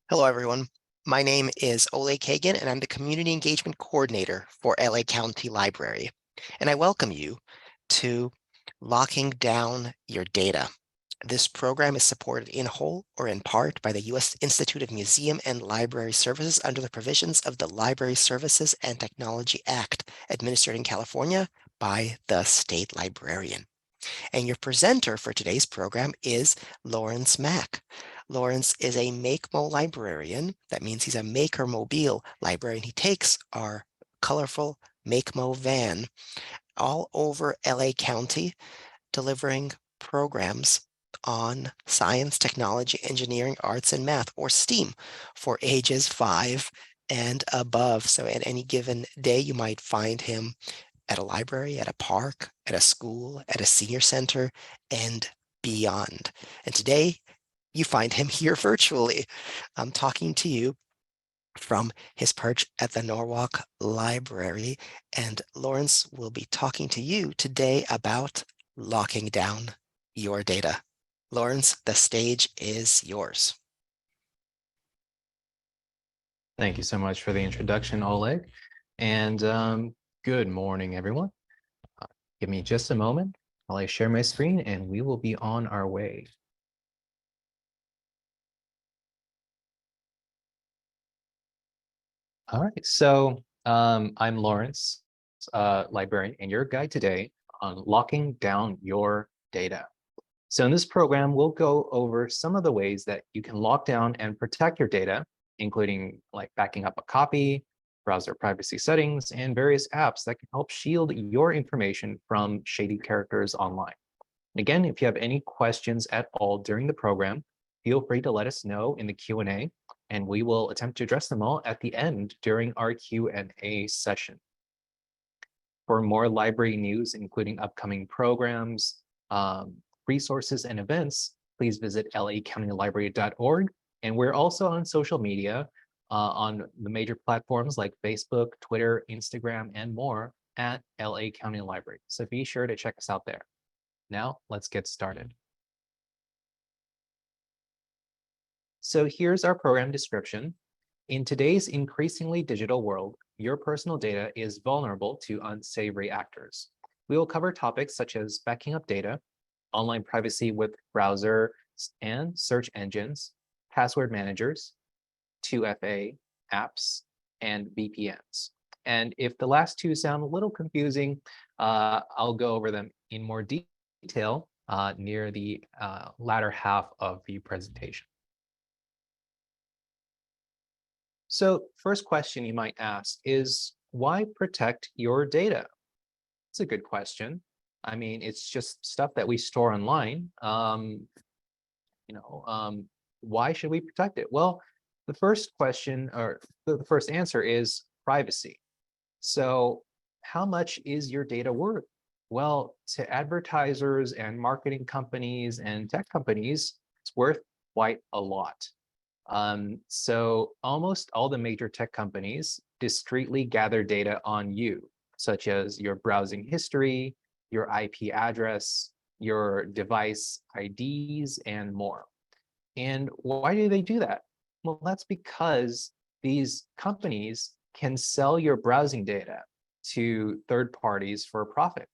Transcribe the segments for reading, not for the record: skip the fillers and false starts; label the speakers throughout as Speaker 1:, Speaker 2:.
Speaker 1: Hello, everyone. My name is Ole Kagan, and I'm the Community Engagement Coordinator for LA County Library. And I welcome you to Locking Down Your Data. This program is supported in whole or in part by the U.S. Institute of Museum and Library Services under the provisions of the Library Services and Technology Act, administered in California by the State Librarian. And your presenter for today's program is Lawrence Mack. Lawrence is a MakeMo librarian. That means he's a Maker Mobile librarian. He takes our colorful MakeMo van all over LA County, delivering programs on science, technology, engineering, arts, and math, or STEAM, for ages 5 and above. So at any given day, you might find him at a library, at a park, at a school, at a senior center, and beyond. And today, you find him here virtually. I'm talking to you from his perch at the Norwalk Library, and Lawrence will be talking to you today about locking down your data. Lawrence, the stage is yours.
Speaker 2: Thank you so much for the introduction, Oleg. And good morning, everyone. Give me just a moment while I share my screen and we will be on our way. All right, so I'm Lawrence, librarian, and your guide today on locking down your data. So in this program, we'll go over some of the ways that you can lock down and protect your data, including like backing up a copy, browser privacy settings, and various apps that can help shield your information from shady characters online. And again, if you have any questions at all during the program, feel free to let us know in the Q&A, and we will attempt to address them all at the end during our Q&A session. For more library news, including upcoming programs, resources, and events, please visit lacountylibrary.org. And we're also on social media on the major platforms like Facebook, Twitter, Instagram, and more at LA County Library. So be sure to check us out there. Now, let's get started. So here's our program description. In today's increasingly digital world, your personal data is vulnerable to unsavory actors. We will cover topics such as backing up data, online privacy with browser and search engines, password managers, 2FA apps, and VPNs. And if the last two sound a little confusing, I'll go over them in more detail near the latter half of the presentation. So first question you might ask is, why protect your data? It's a good question. I mean, it's just stuff that we store online. Why should we protect it? Well, the first question or the first answer is privacy. So how much is your data worth? Well, to advertisers and marketing companies and tech companies, it's worth quite a lot. So almost all the major tech companies discreetly gather data on you, such as your browsing history, your IP address, your device IDs, and more. And why do they do that? Well, that's because these companies can sell your browsing data to third parties for a profit.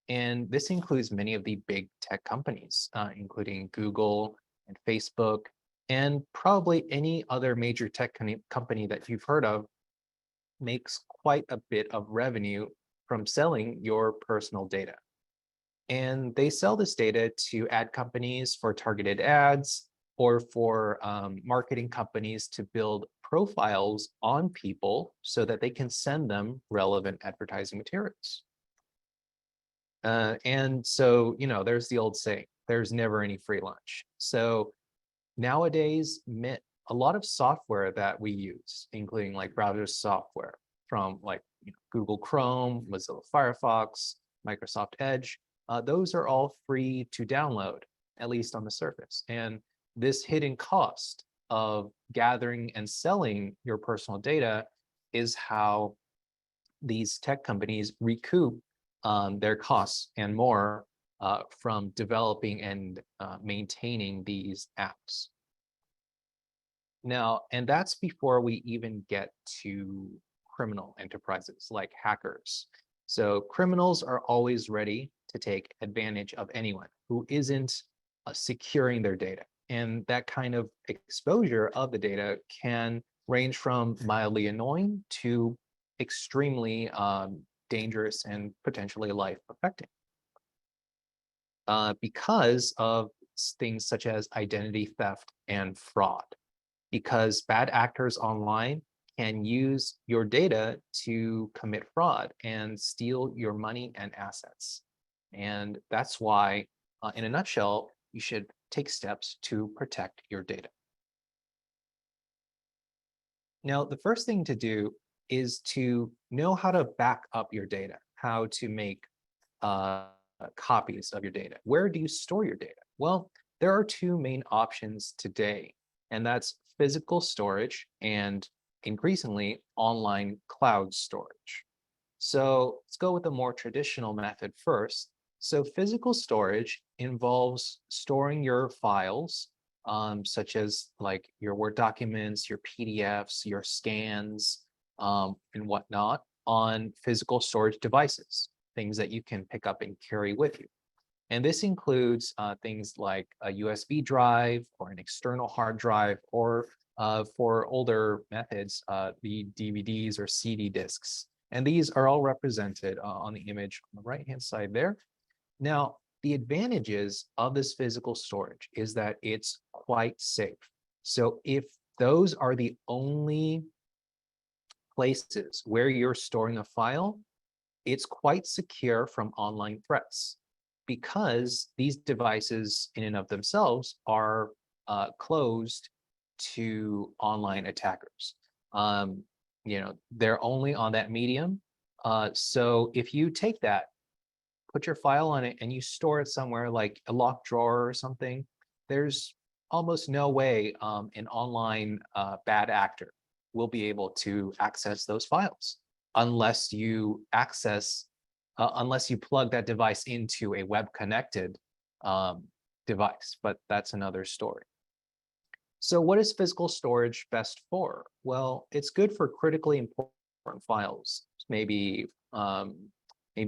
Speaker 2: And this includes many of the big tech companies, including Google and Facebook, and probably any other major tech company that you've heard of makes quite a bit of revenue from selling your personal data. And they sell this data to ad companies for targeted ads or for marketing companies to build profiles on people so that they can send them relevant advertising materials. And so, there's the old saying, there's never any free lunch. So nowadays, a lot of software that we use, including like browser software from like Google Chrome, Mozilla Firefox, Microsoft Edge, those are all free to download, at least on the surface. And this hidden cost of gathering and selling your personal data is how these tech companies recoup their costs and more from developing and maintaining these apps. Now, and that's before we even get to criminal enterprises like hackers. So criminals are always ready to take advantage of anyone who isn't securing their data. And that kind of exposure of the data can range from mildly annoying to extremely dangerous and potentially life affecting because of things such as identity theft and fraud. Because bad actors online can use your data to commit fraud and steal your money and assets. And that's why, in a nutshell, you should take steps to protect your data. Now, the first thing to do is to know how to back up your data, how to make uh, copies of your data. Where do you store your data? Well, there are two main options today, and that's physical storage and increasingly online cloud storage. So let's go with the more traditional method first. So physical storage involves storing your files, such as like your Word documents, your PDFs, your scans, and whatnot, on physical storage devices, things that you can pick up and carry with you. And this includes things like a USB drive or an external hard drive, or for older methods, the DVDs or CD disks. And these are all represented on the image on the right-hand side there. Now, the advantages of this physical storage is that it's quite safe. So if those are the only places where you're storing a file, it's quite secure from online threats because these devices in and of themselves are closed to online attackers. They're only on that medium. So if you take that, put your file on it, and you store it somewhere like a locked drawer or something, there's almost no way an online bad actor will be able to access those files unless you plug that device into a web connected device, but that's another story. So what is physical storage best for? Well, it's good for critically important files, maybe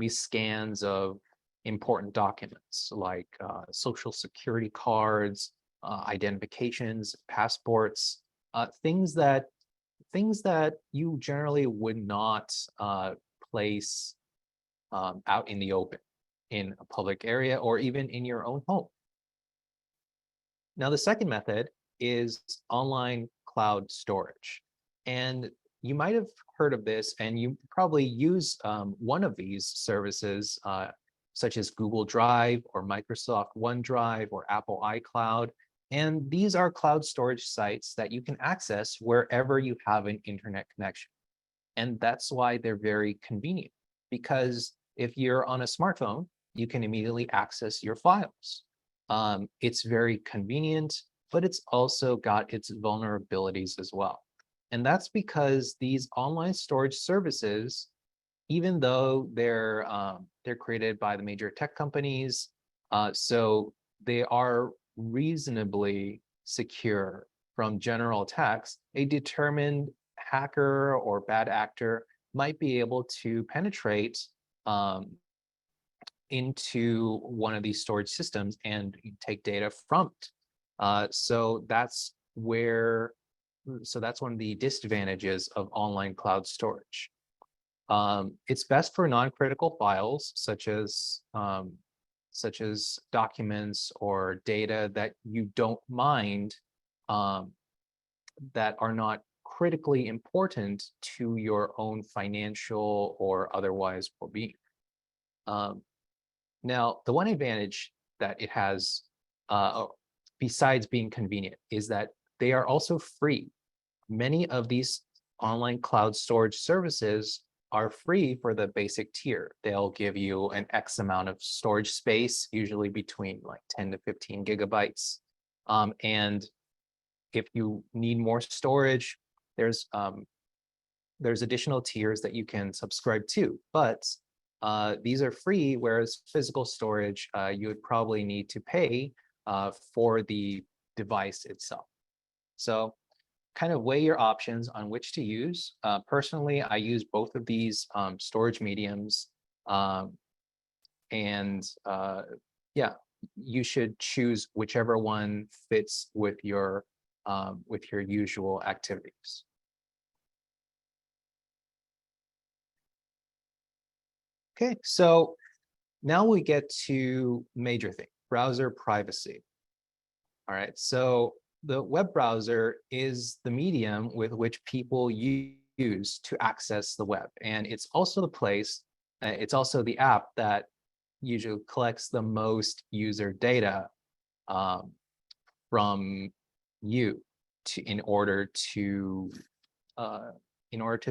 Speaker 2: scans of important documents like social security cards, identifications, passports, things that you generally would not place out in the open in a public area or even in your own home. Now, the second method is online cloud storage. And you might have heard of this, and you probably use one of these services, such as Google Drive or Microsoft OneDrive or Apple iCloud. And these are cloud storage sites that you can access wherever you have an internet connection. And that's why they're very convenient, because if you're on a smartphone, you can immediately access your files. It's very convenient, but it's also got its vulnerabilities as well. And that's because these online storage services, even though they're created by the major tech companies, so they are reasonably secure from general attacks, a determined hacker or bad actor might be able to penetrate into one of these storage systems and take data from it. So that's one of the disadvantages of online cloud storage. It's best for non-critical files such as documents or data that you don't mind, that are not critically important to your own financial or otherwise well-being. Now, the one advantage that it has, besides being convenient, is that they are also free. Many of these online cloud storage services are free for the basic tier. They'll give you an X amount of storage space, usually between like 10 to 15 gigabytes. And if you need more storage, there's additional tiers that you can subscribe to, but these are free, whereas physical storage, you would probably need to pay for the device itself. So kind of weigh your options on which to use. Personally, I use both of these storage mediums. Um, and yeah, you should choose whichever one fits with your usual activities. Okay, so now we get to major thing, browser privacy. All right, so the web browser is the medium with which people use to access the web. And it's also the place, it's also the app that usually collects the most user data um, from you in order to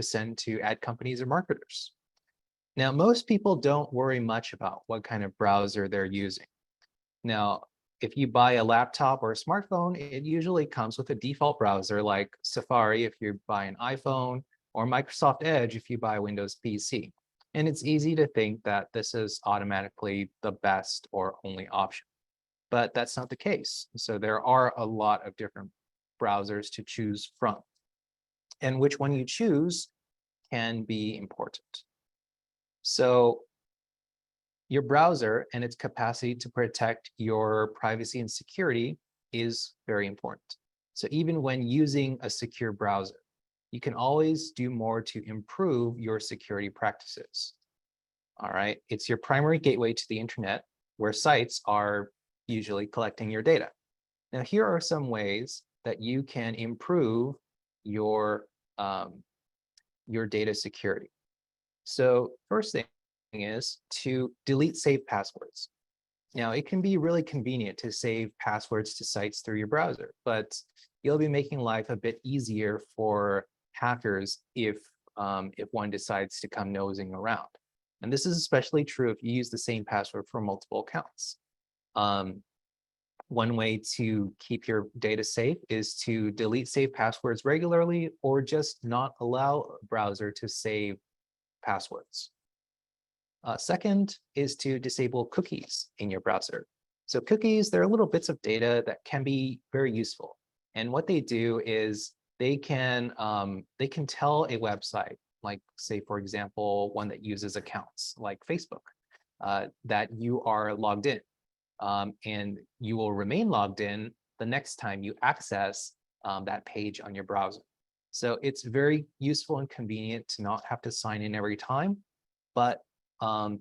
Speaker 2: send to ad companies or marketers. Now, most people don't worry much about what kind of browser they're using. Now, if you buy a laptop or a smartphone, it usually comes with a default browser like Safari if you buy an iPhone, or Microsoft Edge if you buy a Windows PC. And it's easy to think that this is automatically the best or only option. But that's not the case. So there are a lot of different browsers to choose from. And which one you choose can be important. So your browser and its capacity to protect your privacy and security is very important. So even when using a secure browser, you can always do more to improve your security practices. All right, it's your primary gateway to the internet where sites are usually collecting your data. Now, here are some ways that you can improve your data security. So first thing is to delete saved passwords. Now, it can be really convenient to save passwords to sites through your browser, but you'll be making life a bit easier for hackers if one decides to come nosing around. And this is especially true if you use the same password for multiple accounts. One way to keep your data safe is to delete saved passwords regularly or just not allow a browser to save passwords. Second is to disable cookies in your browser. So cookies, they're little bits of data that can be very useful. And what they do is they can tell a website, like say, for example, one that uses accounts like Facebook, that you are logged in. And you will remain logged in the next time you access that page on your browser. So it's very useful and convenient to not have to sign in every time, but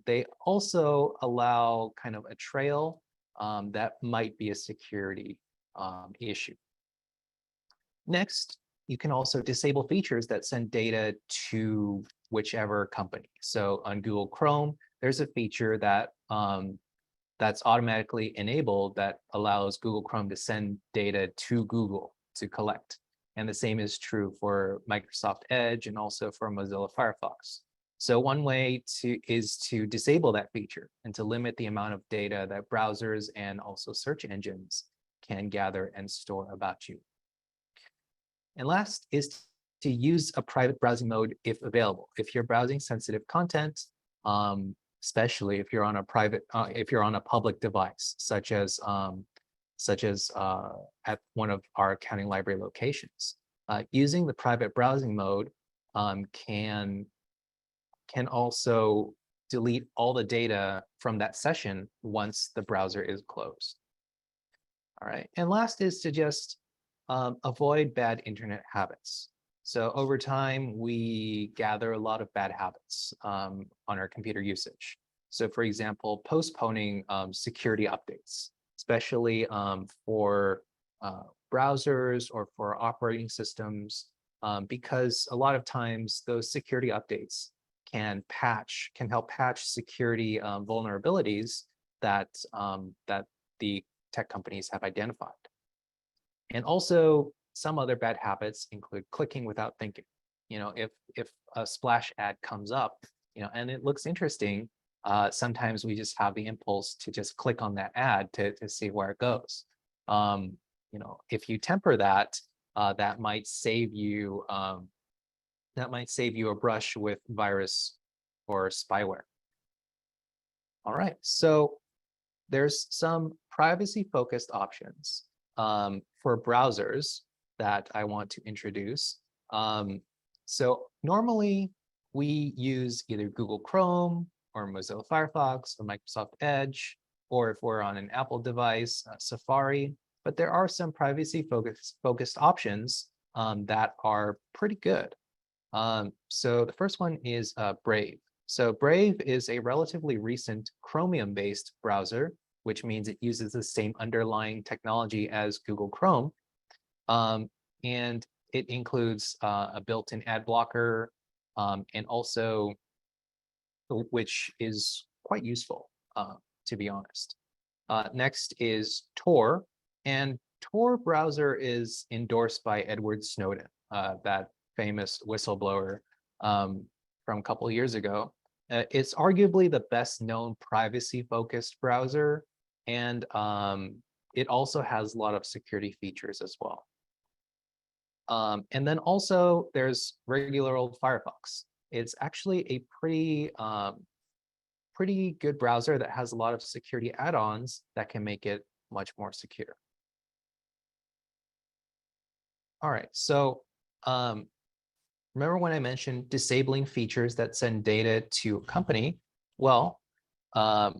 Speaker 2: they also allow kind of a trail that might be a security issue. Next, you can also disable features that send data to whichever company. So on Google Chrome, there's a feature that that's automatically enabled that allows Google Chrome to send data to Google to collect. And the same is true for Microsoft Edge and also for Mozilla Firefox. So one way is to disable that feature and to limit the amount of data that browsers and also search engines can gather and store about you. And last is to use a private browsing mode if available. If you're browsing sensitive content, especially if you're on a public device, such as at one of our accounting library locations, using the private browsing mode can also delete all the data from that session once the browser is closed. All right, and last is to just avoid bad internet habits. So over time, we gather a lot of bad habits on our computer usage. So for example, postponing security updates, especially for browsers or for operating systems, because a lot of times those security updates can help patch security vulnerabilities that the tech companies have identified. And also some other bad habits include clicking without thinking. You know, if a splash ad comes up, you know, and it looks interesting, sometimes we just have the impulse to just click on that ad to see where it goes. You know, if you temper that, that might save you a brush with virus or spyware. All right, so there's some privacy-focused options for browsers that I want to introduce. So normally we use either Google Chrome or Mozilla Firefox or Microsoft Edge, or if we're on an Apple device, Safari. But there are some privacy focused options that are pretty good. So the first one is Brave. So Brave is a relatively recent Chromium-based browser, which means it uses the same underlying technology as Google Chrome. And it includes a built-in ad blocker, and also, which is quite useful, to be honest. Next is Tor, and Tor browser is endorsed by Edward Snowden, that famous whistleblower from a couple of years ago. It's arguably the best known privacy-focused browser, and it also has a lot of security features as well. And then also there's regular old Firefox. It's actually a pretty good browser that has a lot of security add-ons that can make it much more secure. All right, so remember when I mentioned disabling features that send data to a company? Well, I'll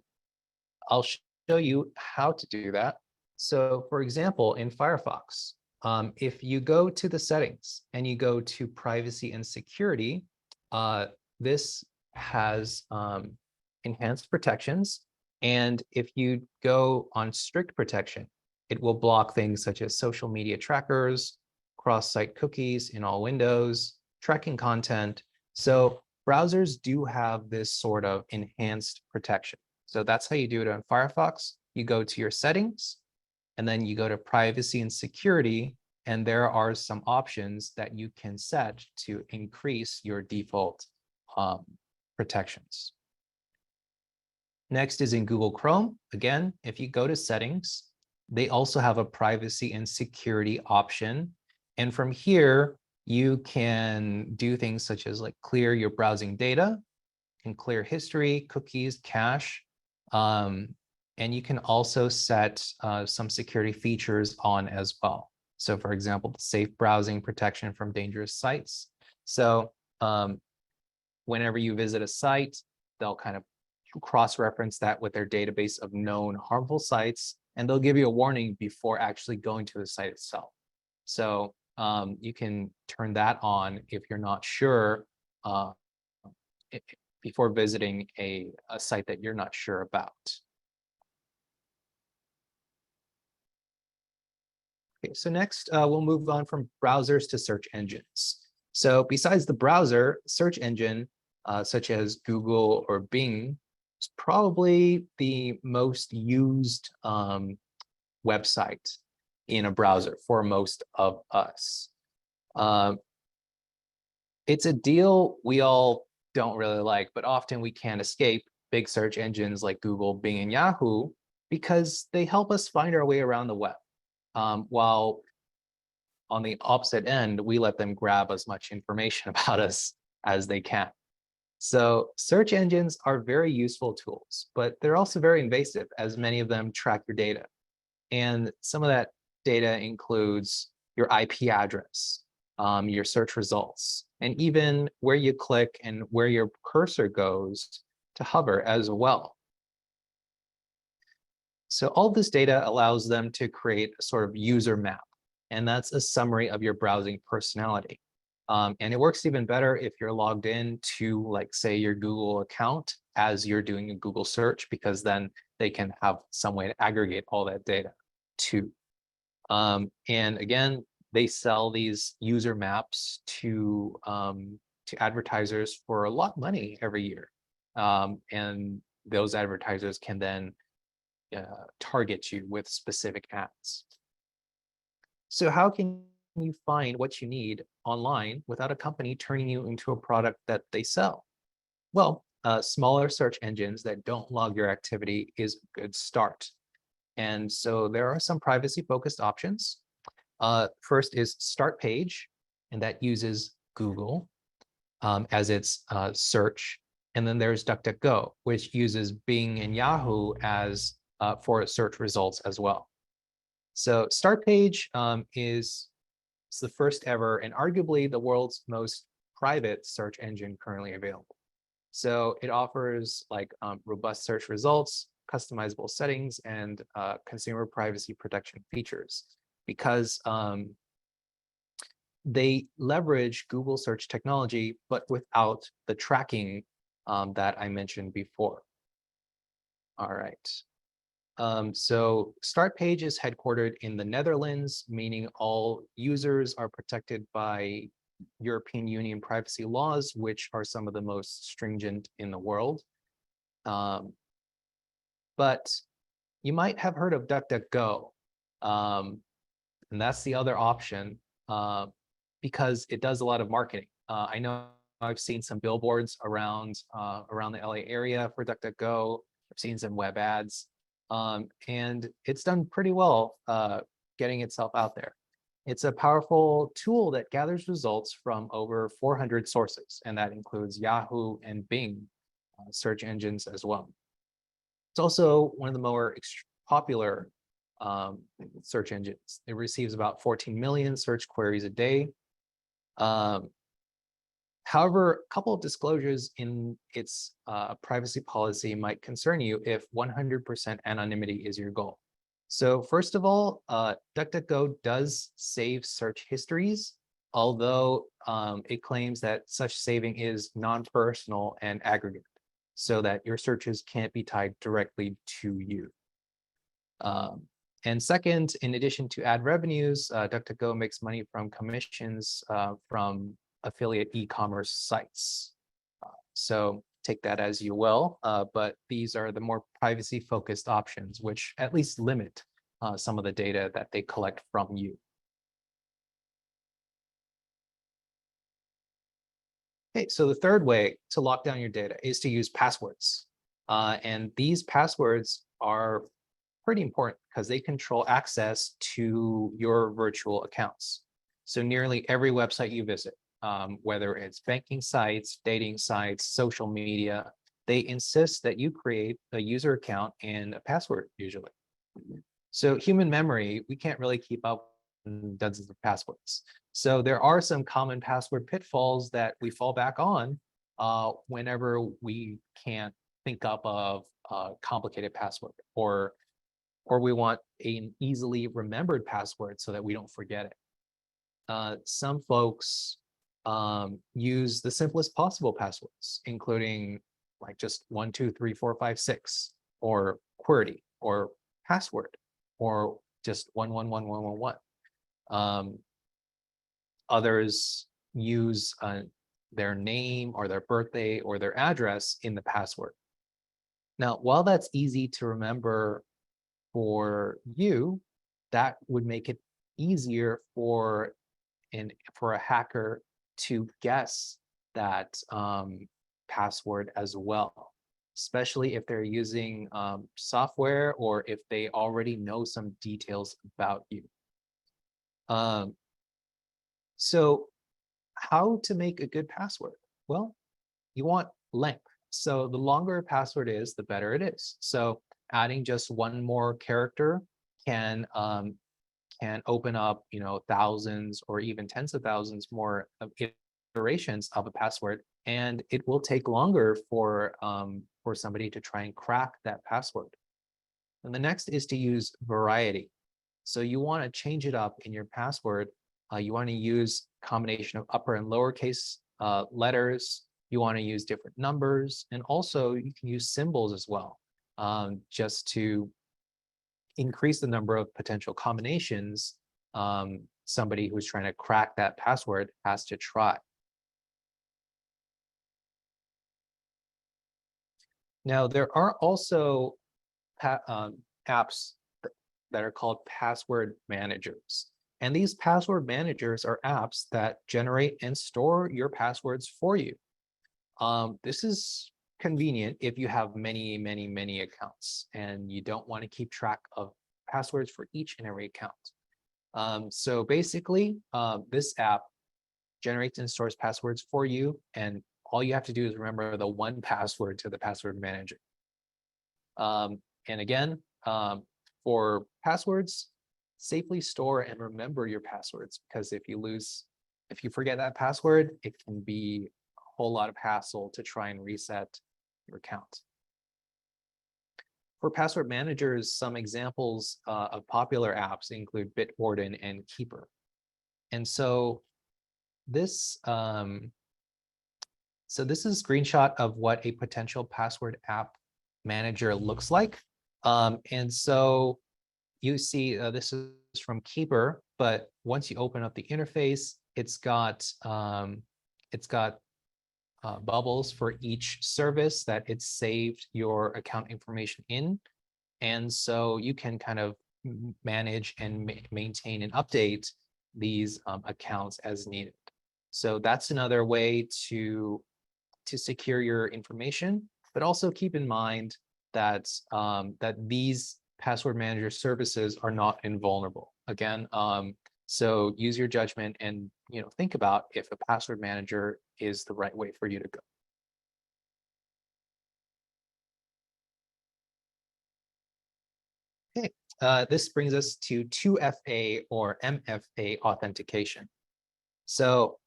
Speaker 2: show you how to do that. So for example, in Firefox, if you go to the settings and you go to privacy and security, this has enhanced protections. And if you go on strict protection, it will block things such as social media trackers, cross-site cookies in all windows, tracking content. So browsers do have this sort of enhanced protection. So that's how you do it on Firefox. You go to your settings, and then you go to privacy and security, and there are some options that you can set to increase your default protections. Next is in Google Chrome. Again, if you go to settings, they also have a privacy and security option. And from here, you can do things such as like clear your browsing data, can clear history, cookies, cache, and you can also set some security features on as well. So for example, the safe browsing protection from dangerous sites. So whenever you visit a site, they'll kind of cross-reference that with their database of known harmful sites, and they'll give you a warning before actually going to the site itself. So you can turn that on if you're not sure before visiting a site that you're not sure about. Okay, so next we'll move on from browsers to search engines. So besides the browser, search engine such as Google or Bing is probably the most used website in a browser for most of us. It's a deal we all don't really like, but often we can't escape big search engines like Google, Bing, and Yahoo because they help us find our way around the web. While on the opposite end, we let them grab as much information about us as they can. So search engines are very useful tools, but they're also very invasive as many of them track your data. And some of that data includes your IP address, your search results, and even where you click and where your cursor goes to hover as well. So all this data allows them to create a sort of user map, and that's a summary of your browsing personality. And it works even better if you're logged in to, like, say, your Google account as you're doing a Google search, because then they can have some way to aggregate all that data too. And again, they sell these user maps to advertisers for a lot of money every year. And those advertisers can then target you with specific ads. So how can you find what you need online without a company turning you into a product that they sell? Well, smaller search engines that don't log your activity is a good start. And so there are some privacy-focused options. First is Start Page, and that uses Google as its search. And then there's DuckDuckGo, which uses Bing and Yahoo as for search results as well. So Start Page is It's the first ever and arguably the world's most private search engine currently available. So it offers like robust search results, customizable settings, and consumer privacy protection features because they leverage Google search technology, but without the tracking that I mentioned before. All right. So Startpage is headquartered in the Netherlands, meaning all users are protected by European Union privacy laws, which are some of the most stringent in the world. But you might have heard of DuckDuckGo, and that's the other option because it does a lot of marketing. I know I've seen some billboards around the LA area for DuckDuckGo. I've seen some web ads, and it's done pretty well getting itself out there. It's a powerful tool that gathers results from over 400 sources, and that includes Yahoo and Bing search engines as well. It's also one of the more popular search engines. It receives about 14 million search queries a day. However, a couple of disclosures in its privacy policy might concern you if 100% anonymity is your goal. So first of all, DuckDuckGo does save search histories, although it claims that such saving is non-personal and aggregate, so that your searches can't be tied directly to you. And second, in addition to ad revenues, DuckDuckGo makes money from commissions from affiliate e-commerce sites. So take that as you will, but these are the more privacy-focused options, which at least limit some of the data that they collect from you. Okay, so the third way to lock down your data is to use passwords. And these passwords are pretty important because they control access to your virtual accounts. So nearly every website you visit, whether it's banking sites, dating sites, social media, they insist that you create a user account and a password usually. So human memory, we can't really keep up with dozens of passwords. So there are some common password pitfalls that we fall back on whenever we can't think up of a complicated password, or we want an easily remembered password so that we don't forget it. Some folks use the simplest possible passwords, including like just 1, 2, 3, 4, 5, 6, or QWERTY, or password, or just 1111111. Others use their name or their birthday or their address in the password. Now, while that's easy to remember for you, that would make it easier for a hacker to guess that password as well, especially if they're using software or if they already know some details about you. So how to make a good password? Well, you want length. So the longer a password is, the better it is. So adding just one more character can open up, thousands or even tens of thousands more of iterations of a password, and it will take longer for somebody to try and crack that password. And the next is to use variety. So you want to change it up in your password. You want to use a combination of upper and lowercase letters. You want to use different numbers, and also you can use symbols as well, just to increase the number of potential combinations somebody who's trying to crack that password has to try. Now, there are also apps that are called password managers. And these password managers are apps that generate and store your passwords for you. This is convenient if you have many, many, many accounts and you don't want to keep track of passwords for each and every account. So basically, this app generates and stores passwords for you, and all you have to do is remember the one password to the password manager. And again, for passwords, safely store and remember your passwords, because if you forget that password, it can be a whole lot of hassle to try and reset your account. For password managers, some examples of popular apps include Bitwarden and Keeper. And so this is a screenshot of what a potential password app manager looks like. And so you see this is from Keeper, but once you open up the interface, it's got bubbles for each service that it's saved your account information in. And so you can kind of manage and maintain and update these accounts as needed. So that's another way to secure your information, but also keep in mind that that these password manager services are not invulnerable. Again, so use your judgment and think about if a password manager is the right way for you to go. Okay, this brings us to 2FA or MFA authentication. So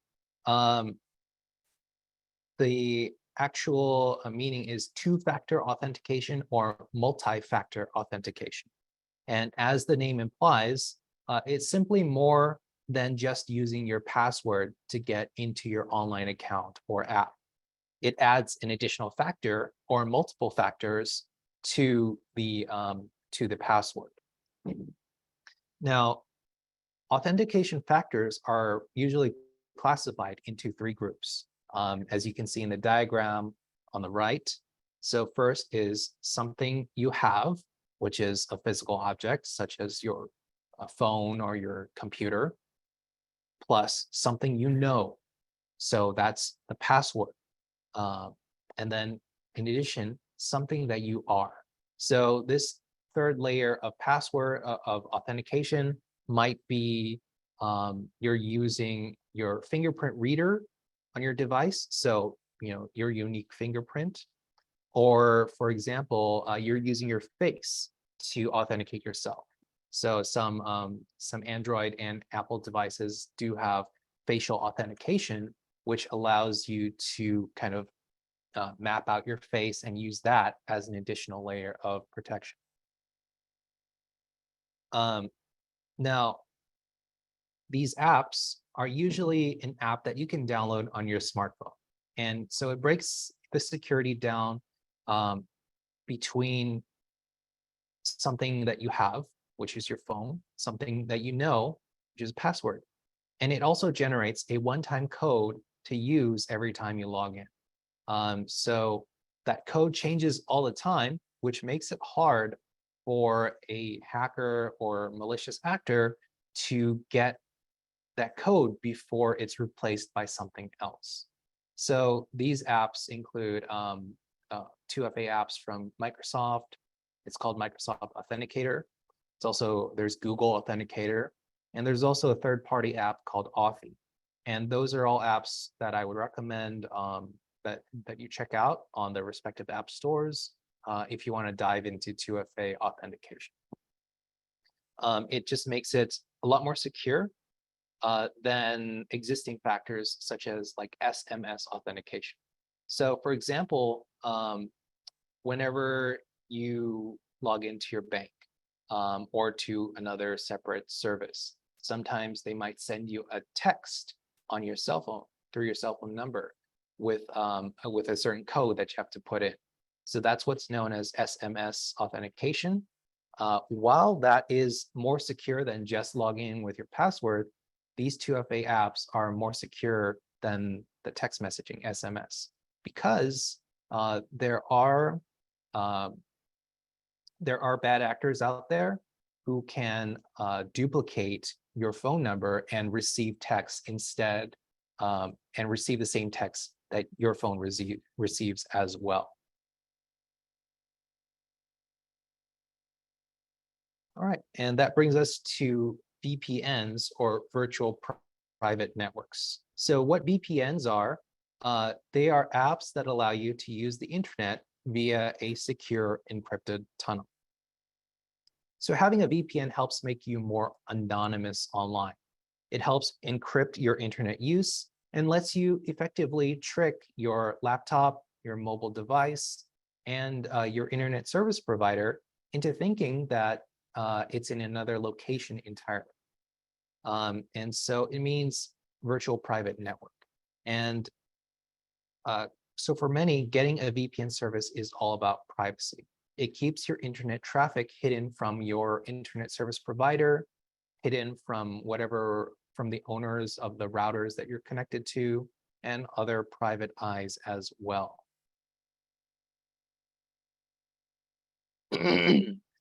Speaker 2: the actual meaning is two-factor authentication or multi-factor authentication. And as the name implies, it's simply more than just using your password to get into your online account or app. It adds an additional factor or multiple factors to the password. Now, authentication factors are usually classified into three groups, as you can see in the diagram on the right. So first is something you have, which is a physical object, such as your phone or your computer, plus something you know. So that's the password. And then in addition, something that you are. So this third layer of password of authentication might be you're using your fingerprint reader on your device. So, your unique fingerprint, or for example, you're using your face to authenticate yourself. So some Android and Apple devices do have facial authentication, which allows you to kind of map out your face and use that as an additional layer of protection. Now, these apps are usually an app that you can download on your smartphone. And so it breaks the security down between something that you have, which is your phone, something that you know, which is a password. And it also generates a one-time code to use every time you log in. So that code changes all the time, which makes it hard for a hacker or malicious actor to get that code before it's replaced by something else. So these apps include 2FA apps from Microsoft. It's called Microsoft Authenticator. There's Google Authenticator, and there's also a third-party app called Authy. And those are all apps that I would recommend that you check out on the respective app stores if you want to dive into 2FA authentication. It just makes it a lot more secure than existing factors such as like SMS authentication. So for example, whenever you log into your bank or to another separate service, sometimes they might send you a text on your cell phone through your cell phone number with a certain code that you have to put in. So that's what's known as SMS authentication. While that is more secure than just logging in with your password, these 2FA apps are more secure than the text messaging SMS because there are bad actors out there who can duplicate your phone number and receive text instead, and receive the same text that your phone receives as well. All right, and that brings us to VPNs or virtual private networks. So what VPNs are, they are apps that allow you to use the internet via a secure encrypted tunnel. So having a VPN helps make you more anonymous online. It helps encrypt your internet use and lets you effectively trick your laptop, your mobile device, and your internet service provider into thinking that it's in another location entirely. And so it means virtual private network. And so for many, getting a VPN service is all about privacy. It keeps your internet traffic hidden from your internet service provider, hidden from from the owners of the routers that you're connected to, and other private eyes as well.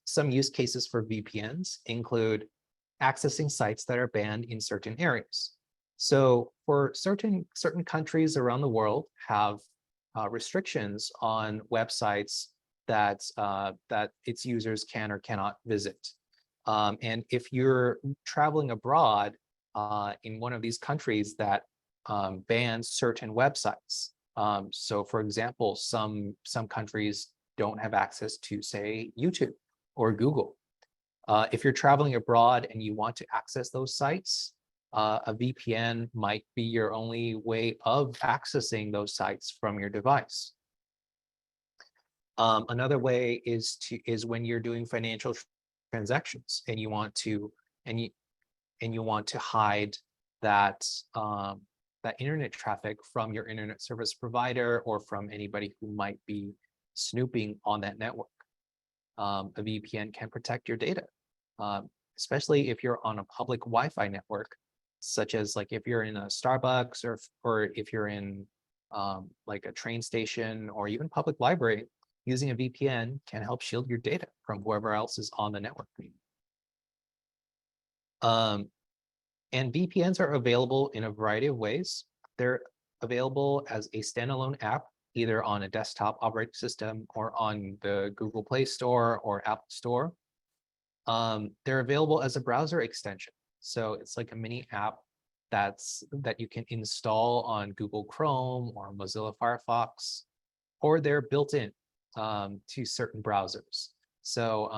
Speaker 2: Some use cases for VPNs include accessing sites that are banned in certain areas. So for certain countries around the world have restrictions on websites that its users can or cannot visit. And if you're traveling abroad in one of these countries that bans certain websites, so for example, some countries don't have access to, say, YouTube or Google. If you're traveling abroad and you want to access those sites, a VPN might be your only way of accessing those sites from your device. Another way is when you're doing financial transactions and you want to hide that that internet traffic from your internet service provider or from anybody who might be snooping on that network. A VPN can protect your data, especially if you're on a public Wi-Fi network, such as like if you're in a Starbucks or if you're in like a train station or even public library. Using a VPN can help shield your data from whoever else is on the network. And VPNs are available in a variety of ways. They're available as a standalone app, either on a desktop operating system or on the Google Play Store or Apple Store. They're available as a browser extension. So it's like a mini app that you can install on Google Chrome or Mozilla Firefox, or they're built in to certain browsers. So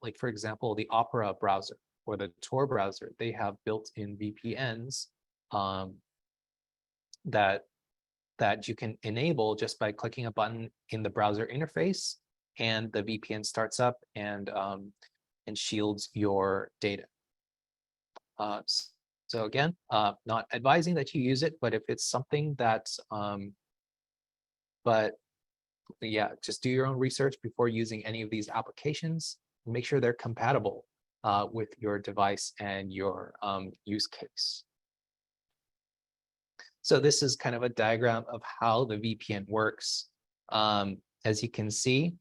Speaker 2: like, for example, the Opera browser or the Tor browser, they have built-in VPNs that you can enable just by clicking a button in the browser interface, and the VPN starts up and shields your data. So again, not advising that you use it, but if it's something that, but yeah, just do your own research before using any of these applications. Make sure they're compatible with your device and your use case. So this is kind of a diagram of how the VPN works. As you can see,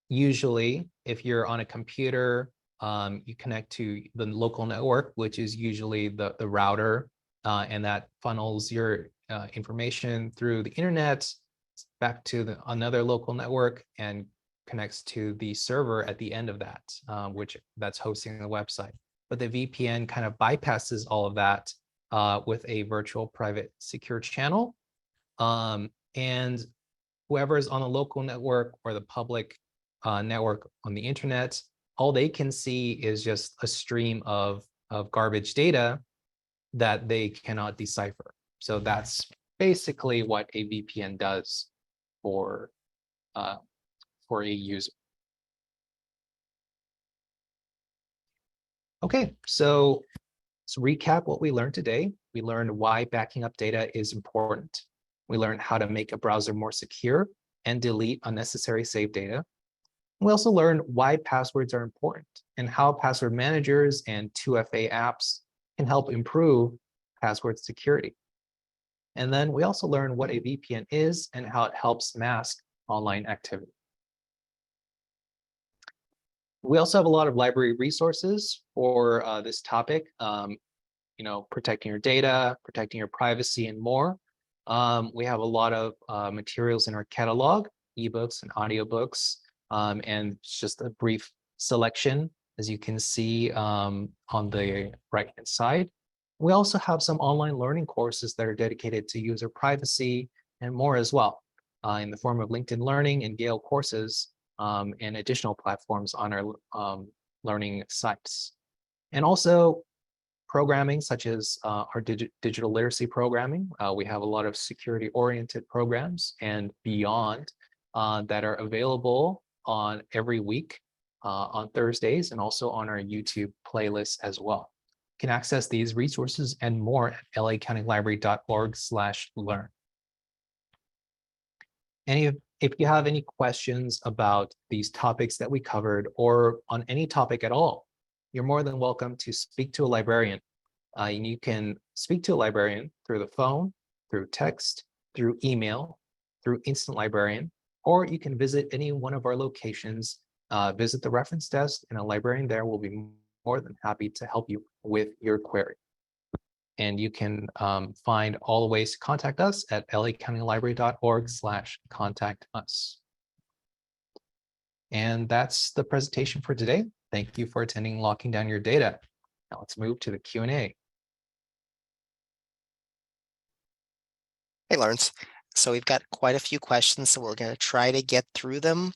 Speaker 2: usually if you're on a computer, you connect to the local network, which is usually the router, and that funnels your information through the internet back to another local network and connects to the server at the end of that, that's hosting the website. But the VPN kind of bypasses all of that with a virtual private secure channel. And whoever is on the local network or the public network on the internet, all they can see is just a stream of garbage data that they cannot decipher. So that's basically what a VPN does for a user. Okay, so let's recap what we learned today. We learned why backing up data is important. We learned how to make a browser more secure and delete unnecessary saved data. We also learned why passwords are important and how password managers and 2FA apps can help improve password security. And then we also learned what a VPN is and how it helps mask online activity. We also have a lot of library resources for this topic, protecting your data, protecting your privacy, and more. We have a lot of materials in our catalog, ebooks and audiobooks, and just a brief selection, as you can see on the right-hand side. We also have some online learning courses that are dedicated to user privacy and more as well, in the form of LinkedIn Learning and Gale courses and additional platforms on our learning sites. And also programming such as our digital literacy programming. We have a lot of security-oriented programs and beyond that are available on every week on Thursdays and also on our YouTube playlist as well. You can access these resources and more at lacountylibrary.org/learn. And if you have any questions about these topics that we covered or on any topic at all, you're more than welcome to speak to a librarian. And you can speak to a librarian through the phone, through text, through email, through Instant Librarian, or you can visit any one of our locations, visit the reference desk, and a librarian there will be more than happy to help you with your query. And you can find all the ways to contact us at lacountylibrary.org/contact us. And that's the presentation for today. Thank you for attending Locking Down Your Data. Now let's move to the Q&A.
Speaker 1: Hey, Lawrence. So we've got quite a few questions, so we're going to try to get through them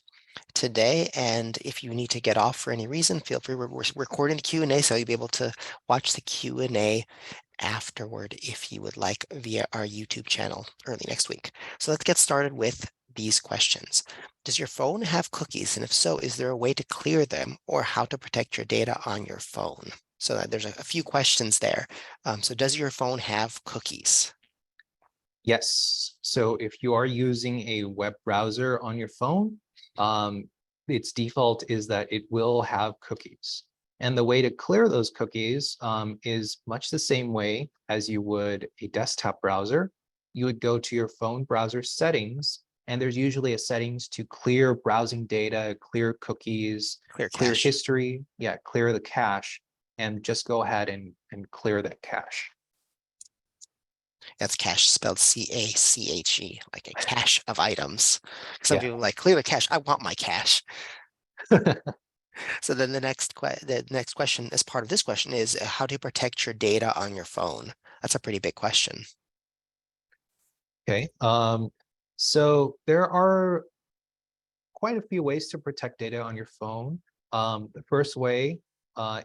Speaker 1: today. And if you need to get off for any reason, feel free. We're recording the Q&A, so you'll be able to watch the Q&A afterward if you would like via our YouTube channel early next week. So let's get started with these questions. Does your phone have cookies? And if so, is there a way to clear them or how to protect your data on your phone? So there's a few questions there. So does your phone have cookies?
Speaker 2: Yes. So if you are using a web browser on your phone, its default is that it will have cookies. And the way to clear those cookies is much the same way as you would a desktop browser. You would go to your phone browser settings, and there's usually a settings to clear browsing data, clear cookies,
Speaker 1: Clear
Speaker 2: clear
Speaker 1: cache.
Speaker 2: history, clear the cache, and just go ahead and clear that cache.
Speaker 1: That's cache spelled C-A-C-H-E, like a cache of items. Some
Speaker 2: Yeah.
Speaker 1: people are like, clear the cache. I want my cache. So then the next question as part of this question is how do you protect your data on your phone? That's a pretty big question.
Speaker 2: Okay. So there are quite a few ways to protect data on your phone. The first way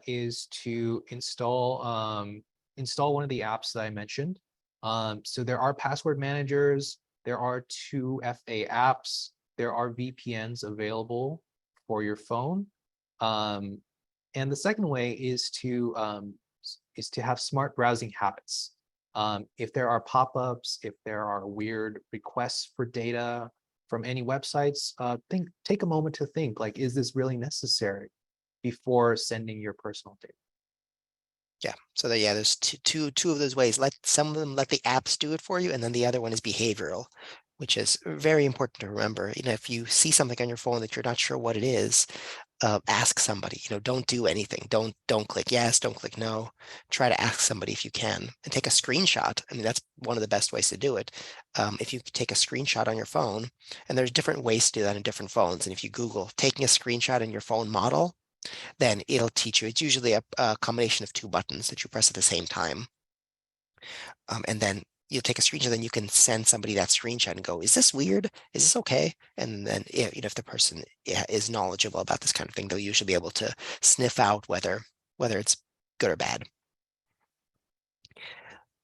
Speaker 2: is to install one of the apps that I mentioned. So there are password managers, there are 2FA apps, there are VPNs available for your phone. And the second way is to have smart browsing habits. If there are pop-ups, if there are weird requests for data from any websites, take a moment to think, like, is this really necessary before sending your personal data?
Speaker 1: Yeah. So there's two of those ways. Let the apps do it for you, and then the other one is behavioral, which is very important to remember. If you see something on your phone that you're not sure what it is, ask somebody. Don't do anything. Don't click yes, don't click no. Try to ask somebody if you can, and take a screenshot. I mean, that's one of the best ways to do it. If you take a screenshot on your phone, and there's different ways to do that in different phones. And if you Google taking a screenshot in your phone model, then it'll teach you. It's usually a combination of two buttons that you press at the same time. And then you'll take a screenshot, then you can send somebody that screenshot and go, is this weird? Is this okay? And then if the person is knowledgeable about this kind of thing, they'll usually be able to sniff out whether it's good or bad.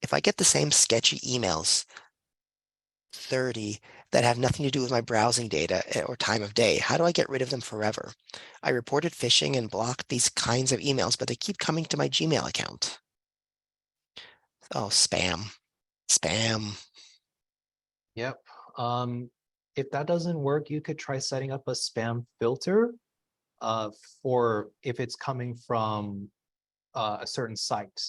Speaker 1: If I get the same sketchy emails, 30, that have nothing to do with my browsing data or time of day, how do I get rid of them forever? I reported phishing and blocked these kinds of emails, but they keep coming to my Gmail account. Oh, spam.
Speaker 2: Yep. If that doesn't work, you could try setting up a spam filter for if it's coming from a certain site.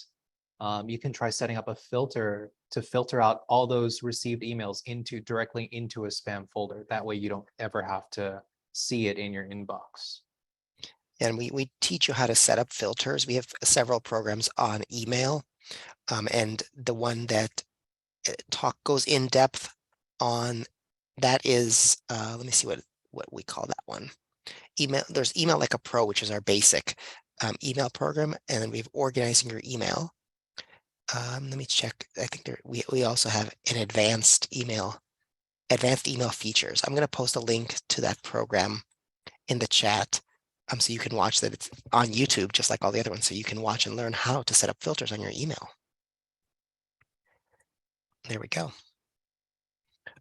Speaker 2: You can try setting up a filter to filter out all those received emails directly into a spam folder. That way you don't ever have to see it in your inbox.
Speaker 1: And we teach you how to set up filters. We have several programs on email, and the one that goes in depth on that is, let me see what we call that one. Email. There's Email Like a Pro, which is our basic email program, and then we have organizing your email. Let me check. I think we also have an advanced email features. I'm going to post a link to that program in the chat. So you can watch that. It's on YouTube, just like all the other ones. So you can watch and learn how to set up filters on your email. There we go.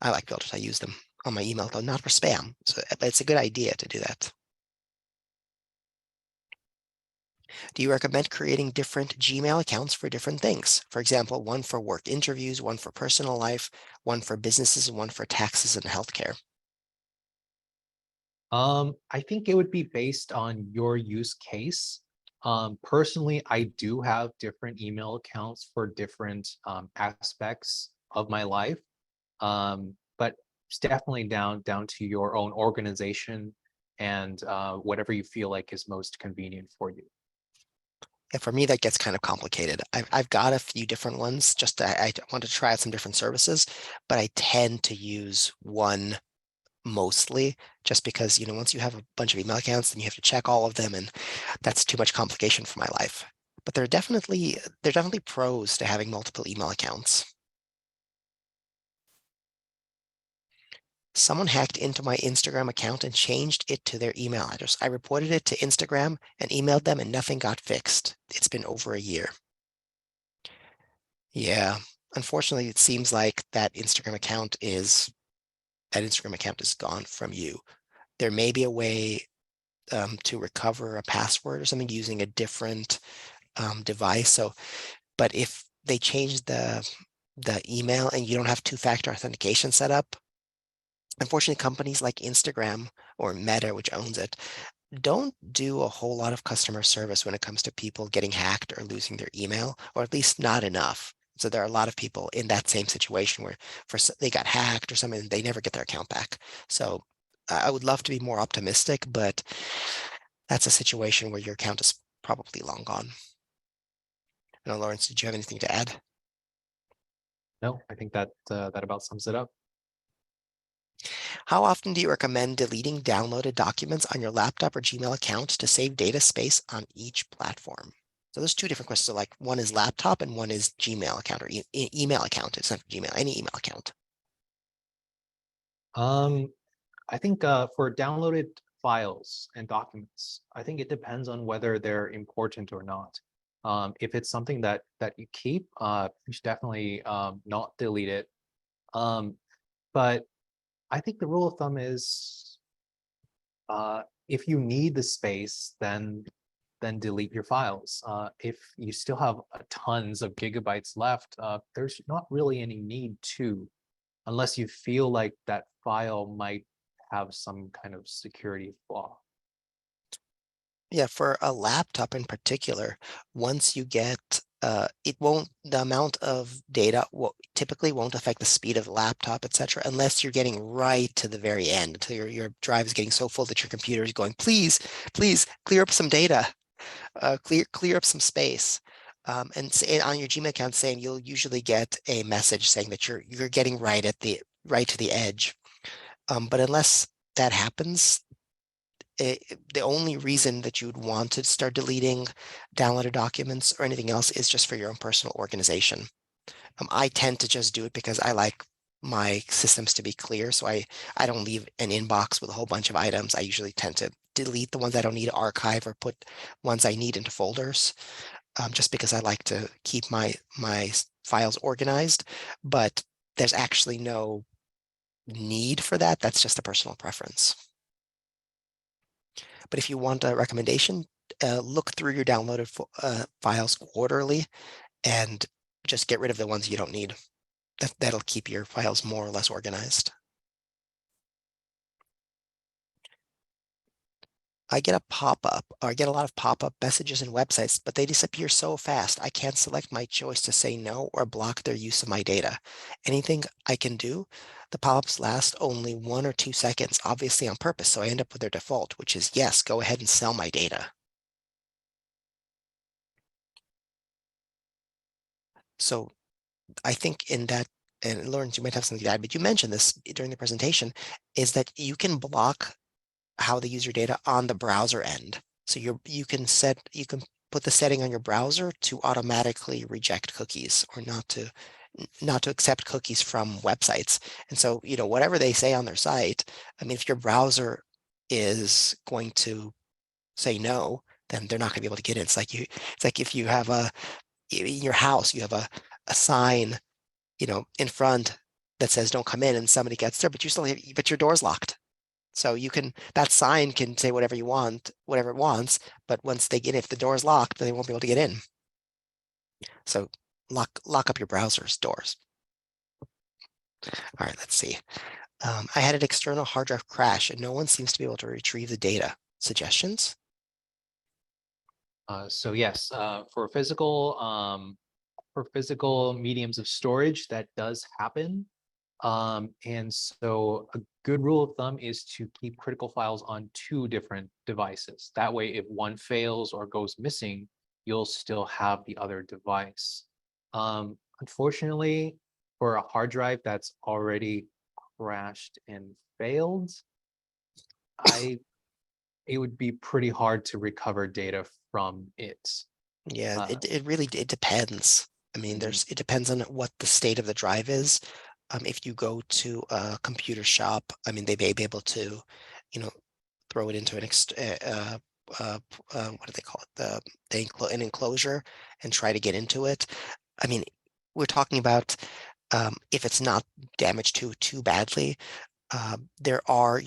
Speaker 1: I like filters. I use them on my email, though not for spam. So, but it's a good idea to do that. Do you recommend creating different Gmail accounts for different things? For example, one for work interviews, one for personal life, one for businesses, and one for taxes and healthcare.
Speaker 2: I think it would be based on your use case. Personally, I do have different email accounts for different aspects of my life. But it's definitely down to your own organization and whatever you feel like is most convenient for you.
Speaker 1: And for me, that gets kind of complicated. I've got a few different ones. Just I want to try out some different services, but I tend to use one mostly, just because, once you have a bunch of email accounts, then you have to check all of them, and that's too much complication for my life. But there are definitely pros to having multiple email accounts. Someone hacked into my Instagram account and changed it to their email address. I reported it to Instagram and emailed them, and nothing got fixed. It's been over a year. Yeah, unfortunately, it seems like that Instagram account is gone from you. There may be a way to recover a password or something using a different device. So, but if they change the email and you don't have two-factor authentication set up, unfortunately, companies like Instagram or Meta, which owns it, don't do a whole lot of customer service when it comes to people getting hacked or losing their email, or at least not enough. So there are a lot of people in that same situation where they got hacked or something, and they never get their account back. So I would love to be more optimistic, but that's a situation where your account is probably long gone. Lawrence, did you have anything to add?
Speaker 2: No, I think that about sums it up.
Speaker 1: How often do you recommend deleting downloaded documents on your laptop or Gmail account to save data space on each platform? So there's two different questions. So like one is laptop and one is Gmail account or email account. It's not Gmail, any email account.
Speaker 2: Um, I think for downloaded files and documents, I think it depends on whether they're important or not. If it's something that you keep, you should definitely not delete it. Um, but I think the rule of thumb is if you need the space, then delete your files. If you still have tons of gigabytes left, there's not really any need to, unless you feel like that file might have some kind of security flaw.
Speaker 1: Yeah, for a laptop in particular, once you get the amount of data typically won't affect the speed of the laptop, etc., unless you're getting right to the very end, until your drive is getting so full that your computer is going, please, please clear up some data, clear up some space. And say on your Gmail account saying you'll usually get a message saying that you're getting right to the edge. But unless that happens, the only reason that you would want to start deleting downloaded documents or anything else is just for your own personal organization. I tend to just do it because I like my systems to be clear. So I don't leave an inbox with a whole bunch of items. I usually tend to delete the ones I don't need to archive or put ones I need into folders, just because I like to keep my files organized. But there's actually no need for that. That's just a personal preference. But if you want a recommendation, look through your downloaded files quarterly and just get rid of the ones you don't need. That'll keep your files more or less organized. I get a lot of pop-up messages and websites, but they disappear so fast. I can't select my choice to say no or block their use of my data. Anything I can do? The pop-ups last only 1 or 2 seconds, obviously on purpose, so I end up with their default, which is yes, go ahead and sell my data. So I think in that, and Lawrence, you might have something to add, but you mentioned this during the presentation, is that you can block how they use your data on the browser end. So you can put the setting on your browser to automatically reject cookies or not to accept cookies from websites. And so, whatever they say on their site, I mean, if your browser is going to say no, then they're not gonna be able to get in. It's like if you have in your house, you have a sign, in front that says don't come in, and somebody gets there, but but your door's locked. So that sign can say whatever you want, whatever it wants, but once they get in, if the door is locked, they won't be able to get in. So lock up your browser's doors. All right, let's see. I had an external hard drive crash and no one seems to be able to retrieve the data. Suggestions?
Speaker 2: So yes, for physical mediums of storage, that does happen. And so a good rule of thumb is to keep critical files on two different devices. That way, if one fails or goes missing, you'll still have the other device. Unfortunately, for a hard drive that's already crashed and failed, I it would be pretty hard to recover data from it.
Speaker 1: Yeah,
Speaker 2: Uh,
Speaker 1: it really it depends. I mean,
Speaker 2: mhm.
Speaker 1: it depends on what the state of the drive is. If you go to a computer shop, I mean, they may be able to, you know, throw it into what do they call it? An enclosure and try to get into it. I mean, we're talking about if it's not damaged too badly. There are,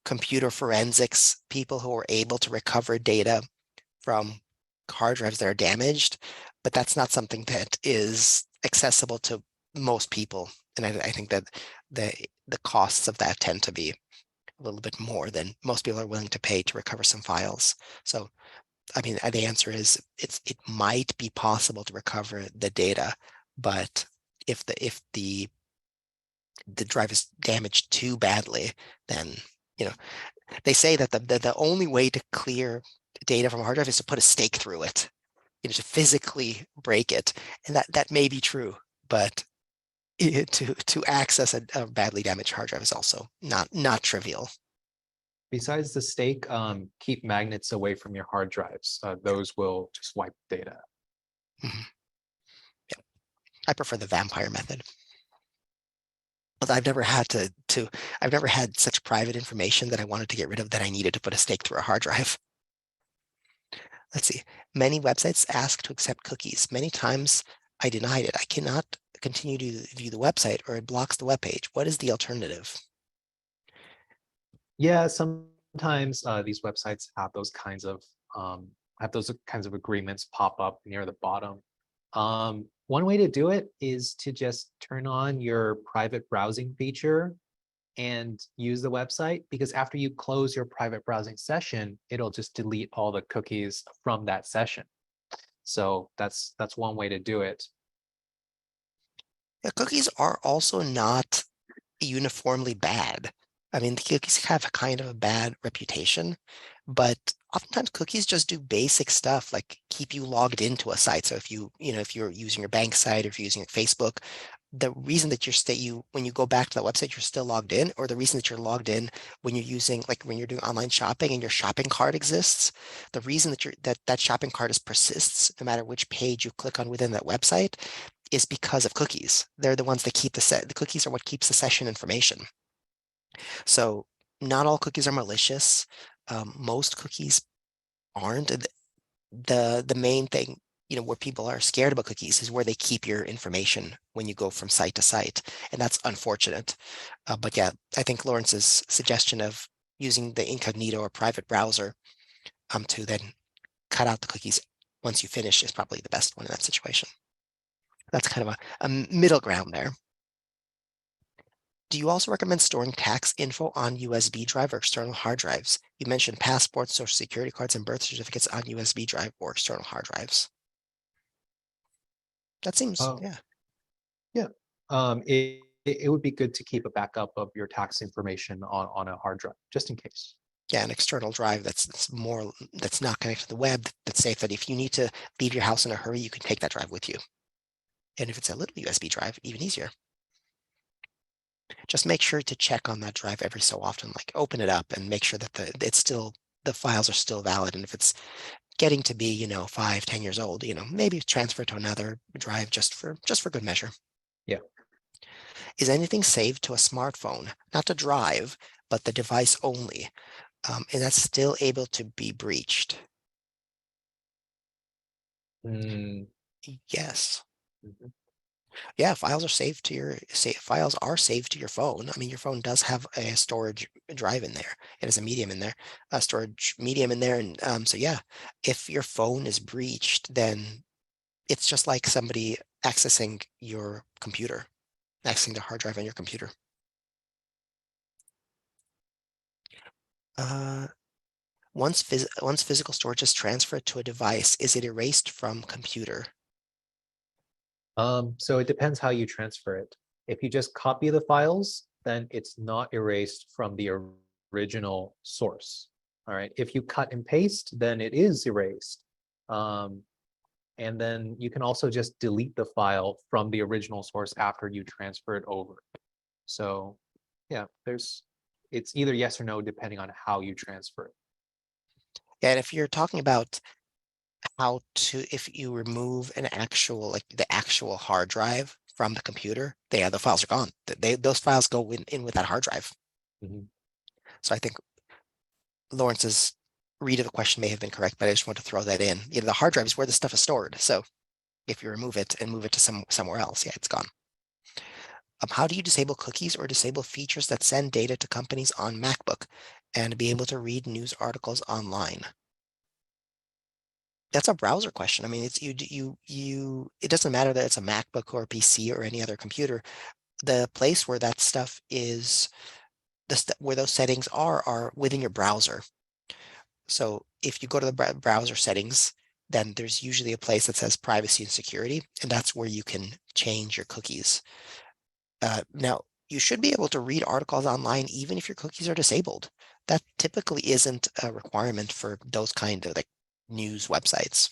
Speaker 1: computer forensics people who are able to recover data from hard drives that are damaged, but that's not something that is accessible to most people. And I think that the the costs of that tend to be a little bit more than most people are willing to pay to recover some files. So, I mean, the answer is it might be possible to recover the data, but if the drive is damaged too badly, then you know they say that the only way to clear data from a hard drive is to put a stake through it, to physically break it, and that may be true, but to access a badly damaged hard drive is also not trivial.
Speaker 2: Besides the stake, keep magnets away from your hard drives. Those will just wipe data.
Speaker 1: Mhm. Yeah, I prefer the vampire method. But I've never had such private information that I wanted to get rid of that I needed to put a stake through a hard drive. Let's see. Many websites ask to accept cookies. Many times I denied it. I cannot continue to view the website or it blocks the web page. What is the alternative?
Speaker 2: Yeah, sometimes these websites have those kinds of agreements pop up near the bottom. One way to do it is to just turn on your private browsing feature and use the website, because after you close your private browsing session, it'll just delete all the cookies from that session. So that's one way to do it.
Speaker 1: Yeah, cookies are also not uniformly bad. I mean, the cookies have a kind of a bad reputation, but oftentimes cookies just do basic stuff like keep you logged into a site. So if you're using your bank site or if you're using Facebook, the reason that when you go back to that website, you're still logged in, or the reason that you're logged in when you're using, like when you're doing online shopping and your shopping cart exists, the reason that shopping cart is persists no matter which page you click on within that website is because of cookies. They're the ones that keep the cookies are what keeps the session information. So not all cookies are malicious. Most cookies aren't. The main thing, where people are scared about cookies is where they keep your information when you go from site to site, and that's unfortunate. But yeah, I think Lawrence's suggestion of using the incognito or private browser to then cut out the cookies once you finish is probably the best one in that situation. That's kind of a middle ground there. Do you also recommend storing tax info on USB drive or external hard drives? You mentioned passports, social security cards, and birth certificates on USB drive or external hard drives. That seems,
Speaker 2: Oh,
Speaker 1: yeah.
Speaker 2: yeah. It would be good to keep a backup of your tax information on a hard drive, just in case.
Speaker 1: Yeah, an external drive that's not connected to the web, that's safe, that if you need to leave your house in a hurry, you can take that drive with you. And if it's a little USB drive, even easier. Just make sure to check on that drive every so often, like open it up and make sure that the files are still valid. And if it's getting to be, 5, 10 years old, maybe transfer to another drive just for good measure.
Speaker 2: Yeah.
Speaker 1: Is anything saved to a smartphone, not to drive, but the device only? And that's still able to be breached.
Speaker 2: Mm,
Speaker 1: Yes.
Speaker 2: mhm.
Speaker 1: Yeah, files are saved to your files are saved to your phone. I mean, your phone does have a storage drive in there. It has a medium in there, a storage medium in there, and so yeah, if your phone is breached, then it's just like somebody accessing your computer, accessing the hard drive on your computer. Uh, once physical storage is transferred to a device, is it erased from computer?
Speaker 2: So it depends how you transfer it. If you just copy the files, then it's not erased from the original source. All right. If you cut and paste, then it is erased. Um, and then you can also just delete the file from the original source after you transfer it over. So yeah, it's either yes or no, depending on how you transfer it.
Speaker 1: Yeah, and if you're talking about if you remove an actual, like the actual hard drive from the computer, the files are gone. Those files go in with that hard drive.
Speaker 2: Mhm.
Speaker 1: So I think Lawrence's read of the question may have been correct, but I just want to throw that in. The hard drive is where the stuff is stored. So if you remove it and move it to somewhere else, yeah, it's gone. How do you disable cookies or disable features that send data to companies on MacBook and be able to read news articles online? That's a browser question. I mean, it's it doesn't matter that it's a MacBook or a PC or any other computer. The place where that stuff is, where those settings are within your browser. So if you go to the browser settings, then there's usually a place that says privacy and security, and that's where you can change your cookies. Now, you should be able to read articles online even if your cookies are disabled. That typically isn't a requirement for those kind of like news websites.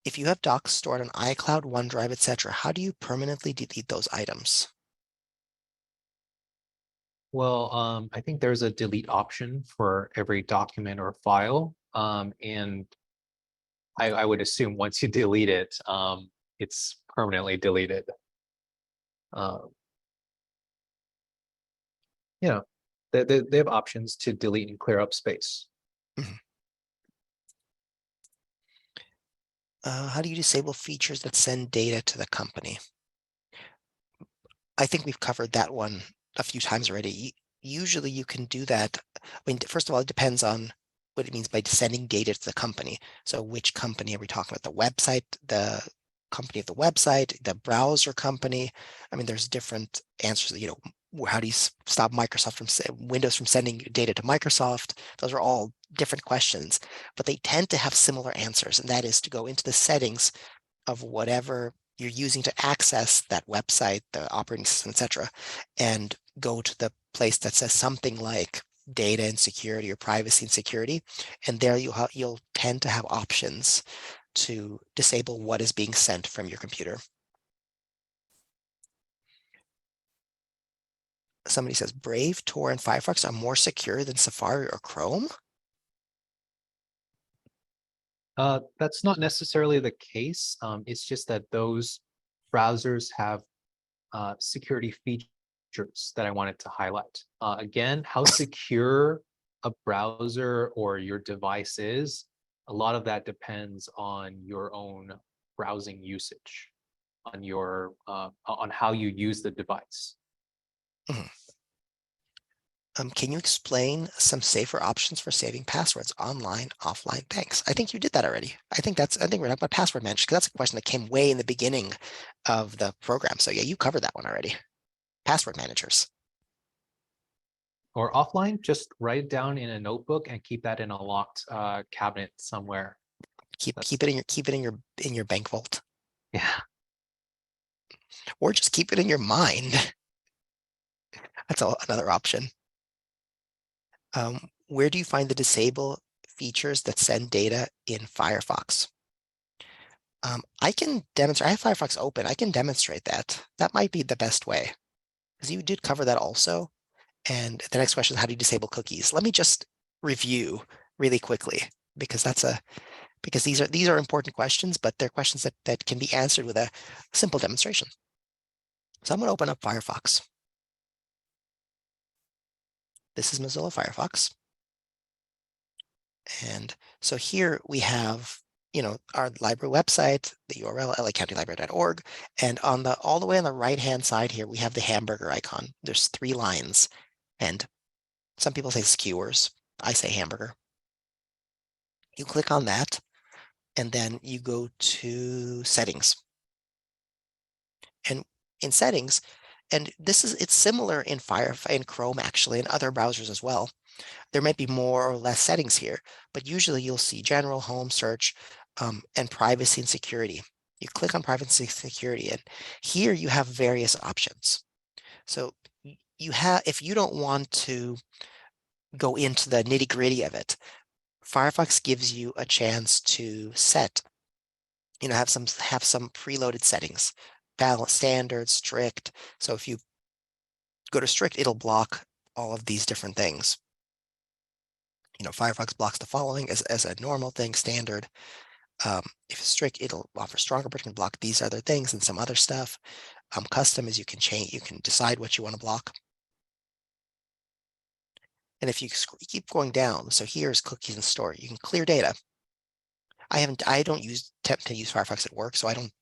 Speaker 1: If you have docs stored on iCloud, OneDrive, etc., how do you permanently delete those items?
Speaker 2: Well, I think there's a delete option for every document or file. And I would assume once you delete it, it's permanently deleted. Uh, you know, they have options to delete and clear up space.
Speaker 1: Mhm. How do you disable features that send data to the company? I think we've covered that one a few times already. Usually you can do that. I mean, first of all, it depends on what it means by sending data to the company. So which company are we talking about? The website, the company of the website, the browser company? I mean, there's different answers. How do you stop Microsoft Windows from sending data to Microsoft? Those are all different questions, but they tend to have similar answers, and that is to go into the settings of whatever you're using to access that website, the operating system, etc., and go to the place that says something like data and security or privacy and security. And there you'll tend to have options to disable what is being sent from your computer. Somebody says Brave, Tor, and Firefox are more secure than Safari or Chrome.
Speaker 2: That's not necessarily the case. It's just that those browsers have security features that I wanted to highlight. Again, how secure a browser or your device is, a lot of that depends on your own browsing usage, on how you use the device.
Speaker 1: Mhm. Can you explain some safer options for saving passwords online, offline? Thanks. I think you did that already. I think we're talking about password management because that's a question that came way in the beginning of the program. So yeah, you covered that one already. Password managers.
Speaker 2: Or offline, just write it down in a notebook and keep that in a locked cabinet somewhere.
Speaker 1: Keep
Speaker 2: That's
Speaker 1: it in your bank vault,
Speaker 2: yeah.
Speaker 1: or just keep it in your mind. That's another option. Where do you find the disable features that send data in Firefox? I can demonstrate. I have Firefox open. I can demonstrate that. That might be the best way because you did cover that also. And the next question is, how do you disable cookies? Let me just review really quickly because these are important questions, but they're questions that can be answered with a simple demonstration. So I'm going to open up Firefox. This is Mozilla Firefox. And so here we have, our library website, the URL, lacountylibrary.org. And all the way on the right-hand side here, we have the hamburger icon. There's 3 lines. And some people say skewers. I say hamburger. You click on that, and then you go to settings. And in settings, and it's similar in Chrome actually, and other browsers as well. There might be more or less settings here, but usually you'll see general, home, search, and privacy and security. You click on privacy and security, and here you have various options. So if you don't want to go into the nitty-gritty of it, Firefox gives you a chance to set, have some preloaded settings, balance, standard, strict. So if you go to strict, it'll block all of these different things. Firefox blocks the following as a normal thing, standard. If it's strict, it'll offer stronger protection, block these other things and some other stuff. Custom is you can decide what you want to block. And if you keep going down, so here's cookies and store, you can clear data. I don't attempt to use Firefox at work, so I don't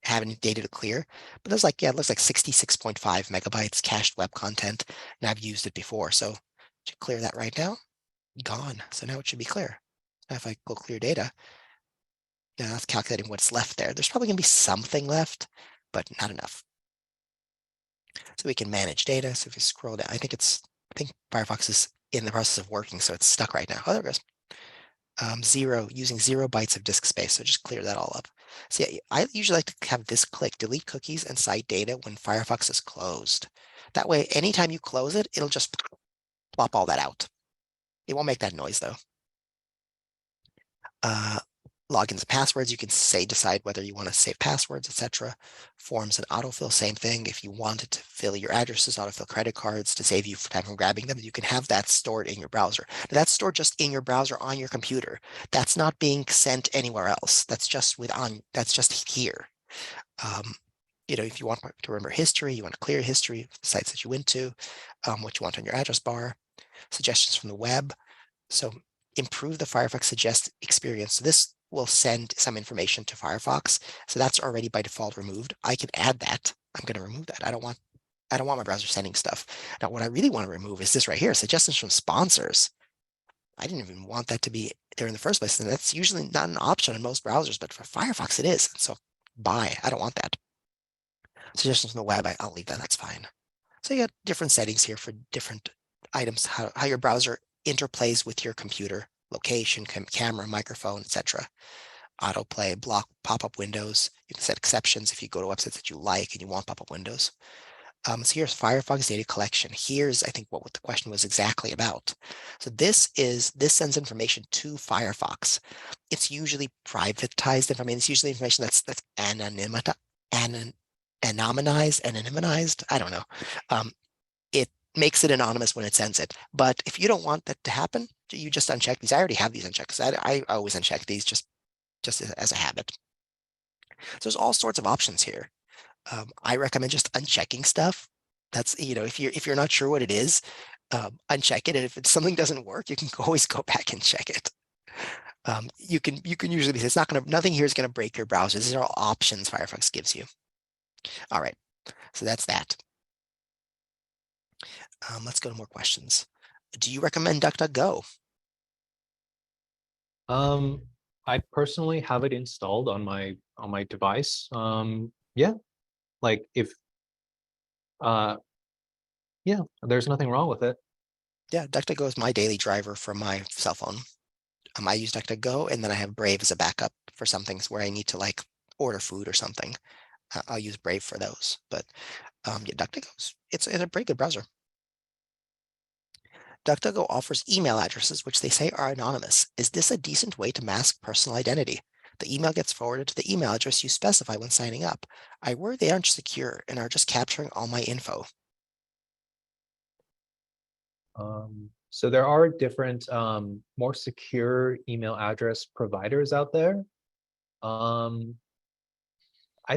Speaker 1: have any data to clear, but there's it looks like 66.5 megabytes cached web content, and I've used it before. So to clear that right now, gone. So now it should be clear. Now if I go clear data, now that's calculating what's left there. There's probably going to be something left, but not enough. So we can manage data. So if you scroll down, I think Firefox is in the process of working, so it's stuck right now. Oh, there it goes. Using 0 bytes of disk space. So just clear that all up. So yeah, I usually like to have this click, delete cookies and cite data when Firefox is closed. That way, anytime you close it, it'll just plop all that out. It won't make that noise though. Logins and passwords, you can decide whether you want to save passwords, etc. Forms and autofill, same thing. If you wanted to fill your addresses, autofill credit cards to save you time from grabbing them, you can have that stored in your browser. Now, that's stored just in your browser on your computer. That's not being sent anywhere else. That's just here. If you want to remember history, you want to clear history of the sites that you went to, what you want on your address bar, suggestions from the web. So improve the Firefox suggest experience. So this will send some information to Firefox. So that's already by default removed. I can add that. I'm going to remove that. I don't want my browser sending stuff. Now, what I really want to remove is this right here, suggestions from sponsors. I didn't even want that to be there in the first place. And that's usually not an option in most browsers, but for Firefox it is. So bye. I don't want that. Suggestions from the web, I'll leave that. That's fine. So you got different settings here for different items, how your browser interplays with your computer, location, camera, microphone, etc. Autoplay, block pop-up windows. You can set exceptions if you go to websites that you like and you want pop-up windows. So here's Firefox data collection. Here's, I think, what the question was exactly about. So this sends information to Firefox. It's usually privatized information. It's usually information that's anonymized. I don't know. It makes it anonymous when it sends it. But if you don't want that to happen, you just uncheck these. I already have these unchecked because I always uncheck these just as a habit. So there's all sorts of options here. I recommend just unchecking stuff. That's, if you're not sure what it is, uncheck it. And if something doesn't work, you can always go back and check it. You can usually say nothing here is going to break your browser. These are all options Firefox gives you. All right, so that's that. Let's go to more questions. Do you recommend DuckDuckGo?
Speaker 2: I personally have it installed on my device. Yeah, like if yeah, there's nothing wrong with it.
Speaker 1: Yeah, DuckDuckGo is my daily driver for my cell phone. I use DuckDuckGo, and then I have Brave as a backup for some things where I need to order food or something. I'll use Brave for those. But yeah, DuckDuckGo, it's a pretty good browser. DuckDuckGo offers email addresses, which they say are anonymous. Is this a decent way to mask personal identity? The email gets forwarded to the email address you specify when signing up. I worry they aren't secure and are just capturing all my info.
Speaker 2: So there are different more secure email address providers out there. I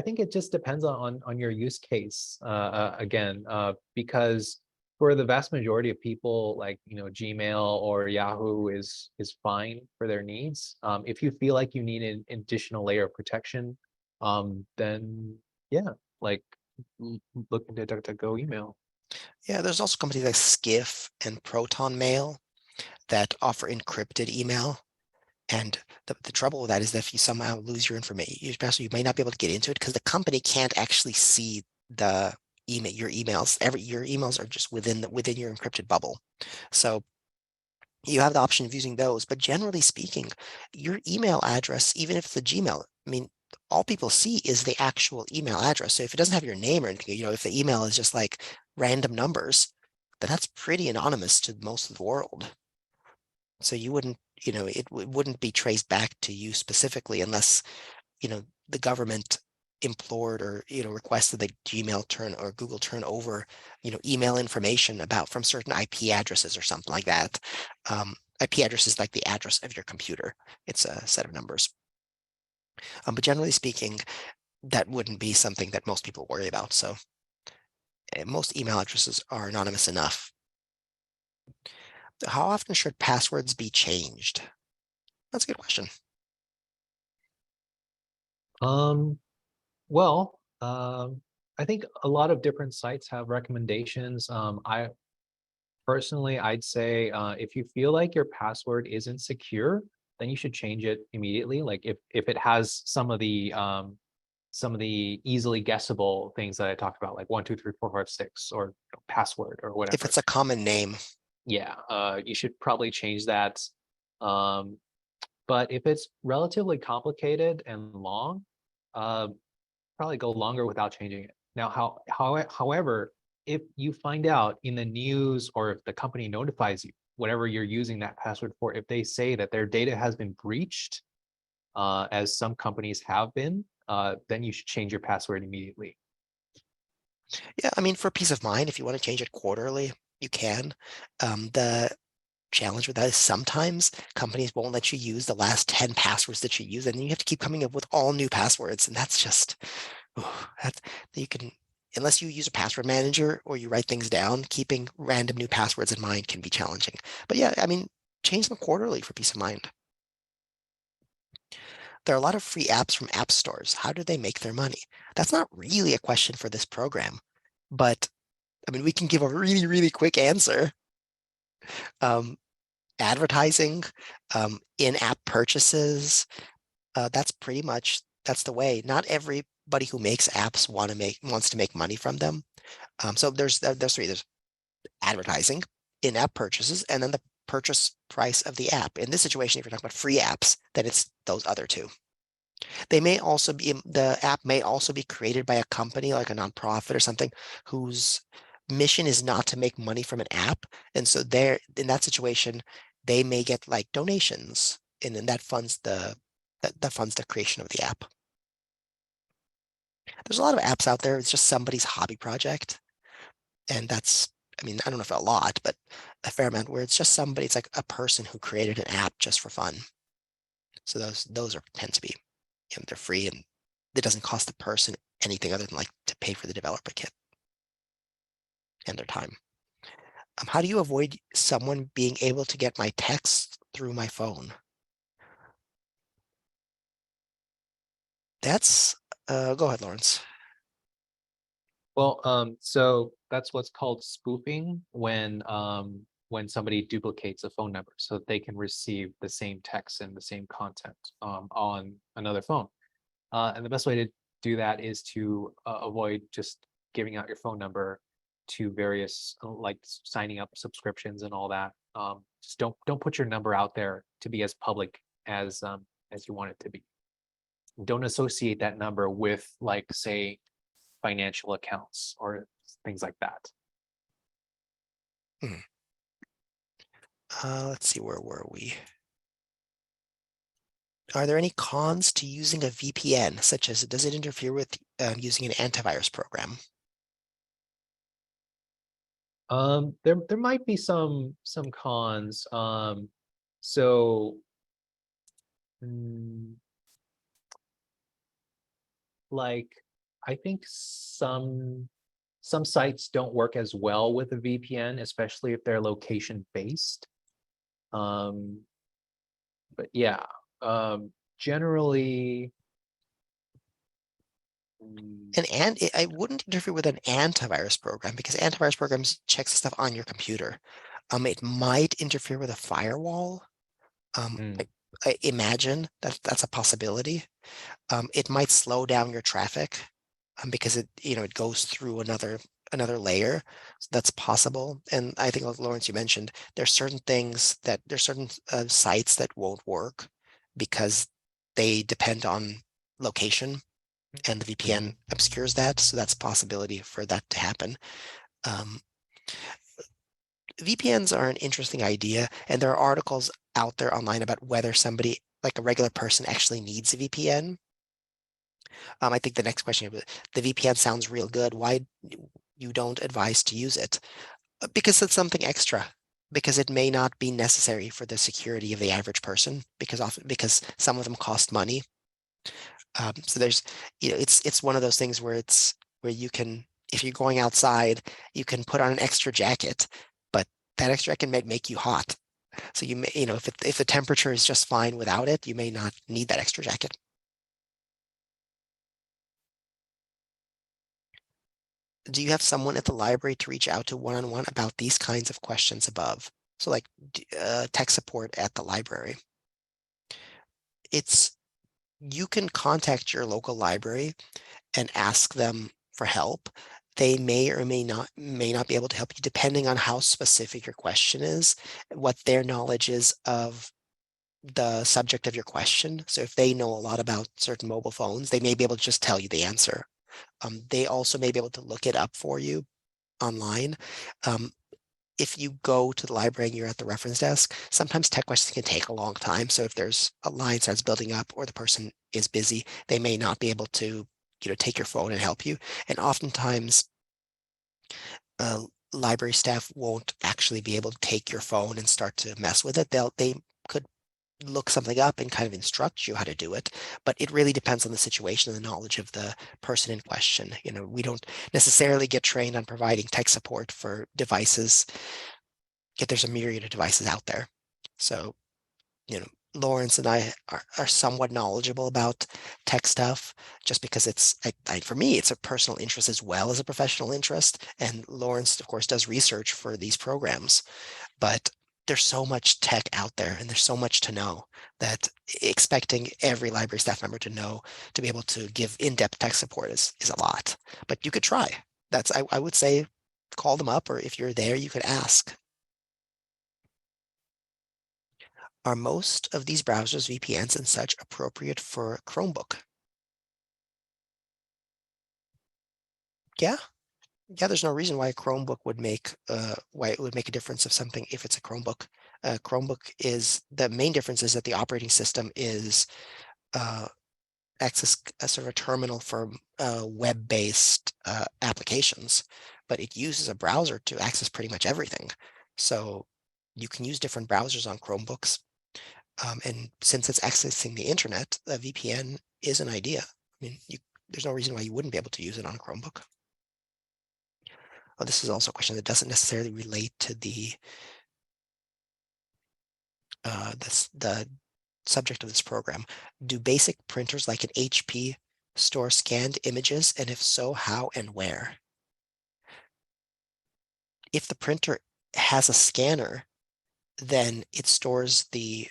Speaker 2: think it just depends on your use case again, because For the vast majority of people, like, Gmail or Yahoo is fine for their needs. If you feel like you need an additional layer of protection, then yeah, like look into DuckDuckGo email.
Speaker 1: Yeah, there's also companies like Skiff and Proton Mail that offer encrypted email. And the trouble with that is that if you somehow lose your information, you may not be able to get into it because the company can't actually see the email, your emails. Your emails are just within your encrypted bubble. So you have the option of using those. But generally speaking, your email address, even if it's a Gmail, I mean, all people see is the actual email address. So if it doesn't have your name or anything, if the email is just like random numbers, then that's pretty anonymous to most of the world. So you wouldn't, it wouldn't be traced back to you specifically unless, the government implored or, requested that Gmail turn or Google turn over, email information about from certain IP addresses or something like that. IP address is like the address of your computer. It's a set of numbers. But generally speaking, that wouldn't be something that most people worry about. So most email addresses are anonymous enough. How often should passwords be changed? That's a good question.
Speaker 2: Um, well, I think a lot of different sites have recommendations. I personally, I'd say if you feel like your password isn't secure, then you should change it immediately. Like if it has some of the easily guessable things that I talked about, like 1 2 3 4 5 6, or password or
Speaker 1: If
Speaker 2: whatever.
Speaker 1: it's a common name,
Speaker 2: Yeah, you should probably change that. Um, but if it's relatively complicated and long, uh, probably go longer without changing it. Now, however, if you find out in the news or if the company notifies you, whatever you're using that password for, if they say that their data has been breached, as some companies have been, then you should change your password immediately.
Speaker 1: yeah, I mean, for peace of mind, if you want to change it quarterly, you can. The challenge with that is sometimes companies won't let you use the last 10 passwords that you use, and then you have to keep coming up with all new passwords. And that's just, that you can, unless you use a password manager or you write things down, keeping random new passwords in mind can be challenging. But yeah, I mean, change them quarterly for peace of mind. There are a lot of free apps from app stores. How do they make their money? That's not really a question for this program, but I mean, we can give a really, really quick answer. Um, Advertising, in-app purchases, that's pretty much that's the way. Not everybody who makes apps wants to make money from them. So there's three. There's advertising, in-app purchases, and then the purchase price of the app. In this situation, if you're talking about free apps, then it's those other two. The app may also be created by a company like a nonprofit or something whose mission is not to make money from an app. And so there, in that situation, they may get like donations, and then that funds the creation of the app. There's a lot of apps out there. It's just somebody's hobby project. And that's, I mean, I don't know if a lot, but a fair amount where it's just somebody, it's like a person who created an app just for fun. So those are tend to be, they're free and it doesn't cost the person anything other than like to pay for the developer kit and their time. How do you avoid someone being able to get my text through my phone? That's Go ahead, Lawrence.
Speaker 2: Well, so that's what's called spoofing when somebody duplicates a phone number so that they can receive the same text and the same content on another phone. And the best way to do that is to avoid just giving out your phone number to various like signing up subscriptions and all that. Just don't put your number out there to be as public as you want it to be. Don't associate that number with, like, say, financial accounts or things like that.
Speaker 1: Hmm. Let's see, where were we? Are there any cons to using a VPN, such as does it interfere with using an antivirus program?
Speaker 2: There might be some cons. So mm, like I think Some sites don't work as well with a VPN, especially if they're location based. But yeah, generally.
Speaker 1: And I wouldn't interfere with an antivirus program because antivirus programs check stuff on your computer. It might interfere with a firewall.
Speaker 2: Mm,
Speaker 1: I imagine that that's a possibility. It might slow down your traffic because it goes through another layer. So that's possible. And I think, like Lawrence, you mentioned, there's certain sites that won't work because they depend on location, and the VPN
Speaker 2: mhm.
Speaker 1: obscures that. So that's a possibility for that to happen. Um, VPNs are an interesting idea, and there are articles out there online about whether somebody, like a regular person, actually needs a VPN. I think the next question, the VPN sounds real good. Why you don't advise to use it? Because it's something extra. Because it may not be necessary for the security of the average person. Because some of them cost money. So it's one of those things where you can, if you're going outside, you can put on an extra jacket, but that extra jacket may make you hot. So if the temperature is just fine without it, you may not need that extra jacket. Do you have someone at the library to reach out to one-on-one about these kinds of questions above? So like tech support at the library. It's You can contact your local library and ask them for help. They may or may not be able to help you depending on how specific your question is, what their knowledge is of the subject of your question. So if they know a lot about certain mobile phones, they may be able to just tell you the answer. They also may be able to look it up for you online. Um, if you go to the library and you're at the reference desk, sometimes tech questions can take a long time. So if there's a line starts building up or the person is busy, they may not be able to, take your phone and help you. And oftentimes, uh, library staff won't actually be able to take your phone and start to mess with it. They could look something up and kind of instruct you how to do it, but it really depends on the situation and the knowledge of the person in question. We don't necessarily get trained on providing tech support for devices, yet there's a myriad of devices out there. So, Lawrence and I are somewhat knowledgeable about tech stuff just because for me, it's a personal interest as well as a professional interest. And Lawrence, of course, does research for these programs, but there's so much tech out there and there's so much to know that expecting every library staff member to be able to give in-depth tech support is a lot, but you could try. I would say call them up, or if you're there, you could ask. Are most of these browsers, VPNs and such, appropriate for Chromebook? Yeah. Yeah, there's no reason why a Chromebook would why it would make a difference of something if it's a Chromebook. Chromebook is the main difference is that the operating system is uh, access a sort of a terminal for web-based applications, but it uses a browser to access pretty much everything. So you can use different browsers on Chromebooks. And since it's accessing the internet, a VPN is an idea. I mean, there's no reason why you wouldn't be able to use it on a Chromebook. Oh, this is also a question that doesn't necessarily relate to the subject of this program. Do basic printers like an HP store scanned images? And if so, how and where? If the printer has a scanner, then it stores the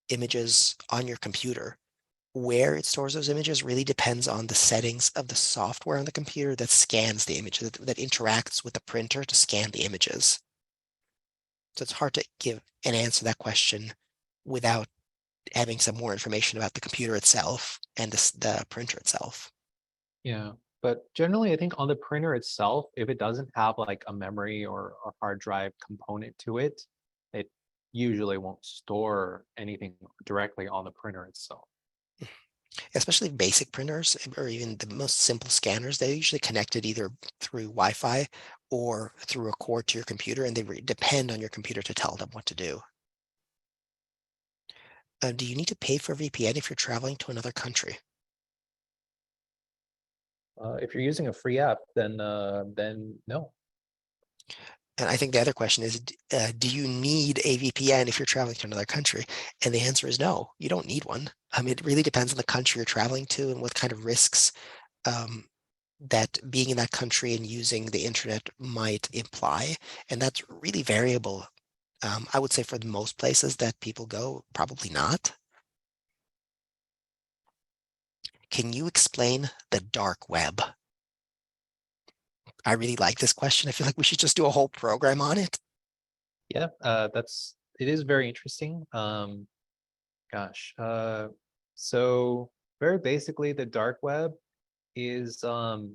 Speaker 1: images on your computer. Where it stores those images really depends on the settings of the software on the computer that scans the images, that interacts with the printer to scan the images. So it's hard to give an answer to that question without having some more information about the computer itself and the printer itself.
Speaker 2: Yeah, but generally, I think on the printer itself, if it doesn't have like a memory or a hard drive component to it, it usually won't store anything directly on the printer itself.
Speaker 1: Especially basic printers or even the most simple scanners, they're usually connected either through Wi-Fi or through a cord to your computer, and they depend on your computer to tell them what to do. Do you need to pay for VPN if you're traveling to another country?
Speaker 2: If you're using a free app, then no.
Speaker 1: And I think the other question is, do you need a VPN if you're traveling to another country? And the answer is no, you don't need one. I mean, it really depends on the country you're traveling to and what kind of risks um, that being in that country and using the internet might imply. And that's really variable. I would say for the most places that people go, probably not. Can you explain the dark web? I really like this question. I feel like we should just do a whole program on it.
Speaker 2: Yeah, it is very interesting. Gosh, so very basically, the dark web is the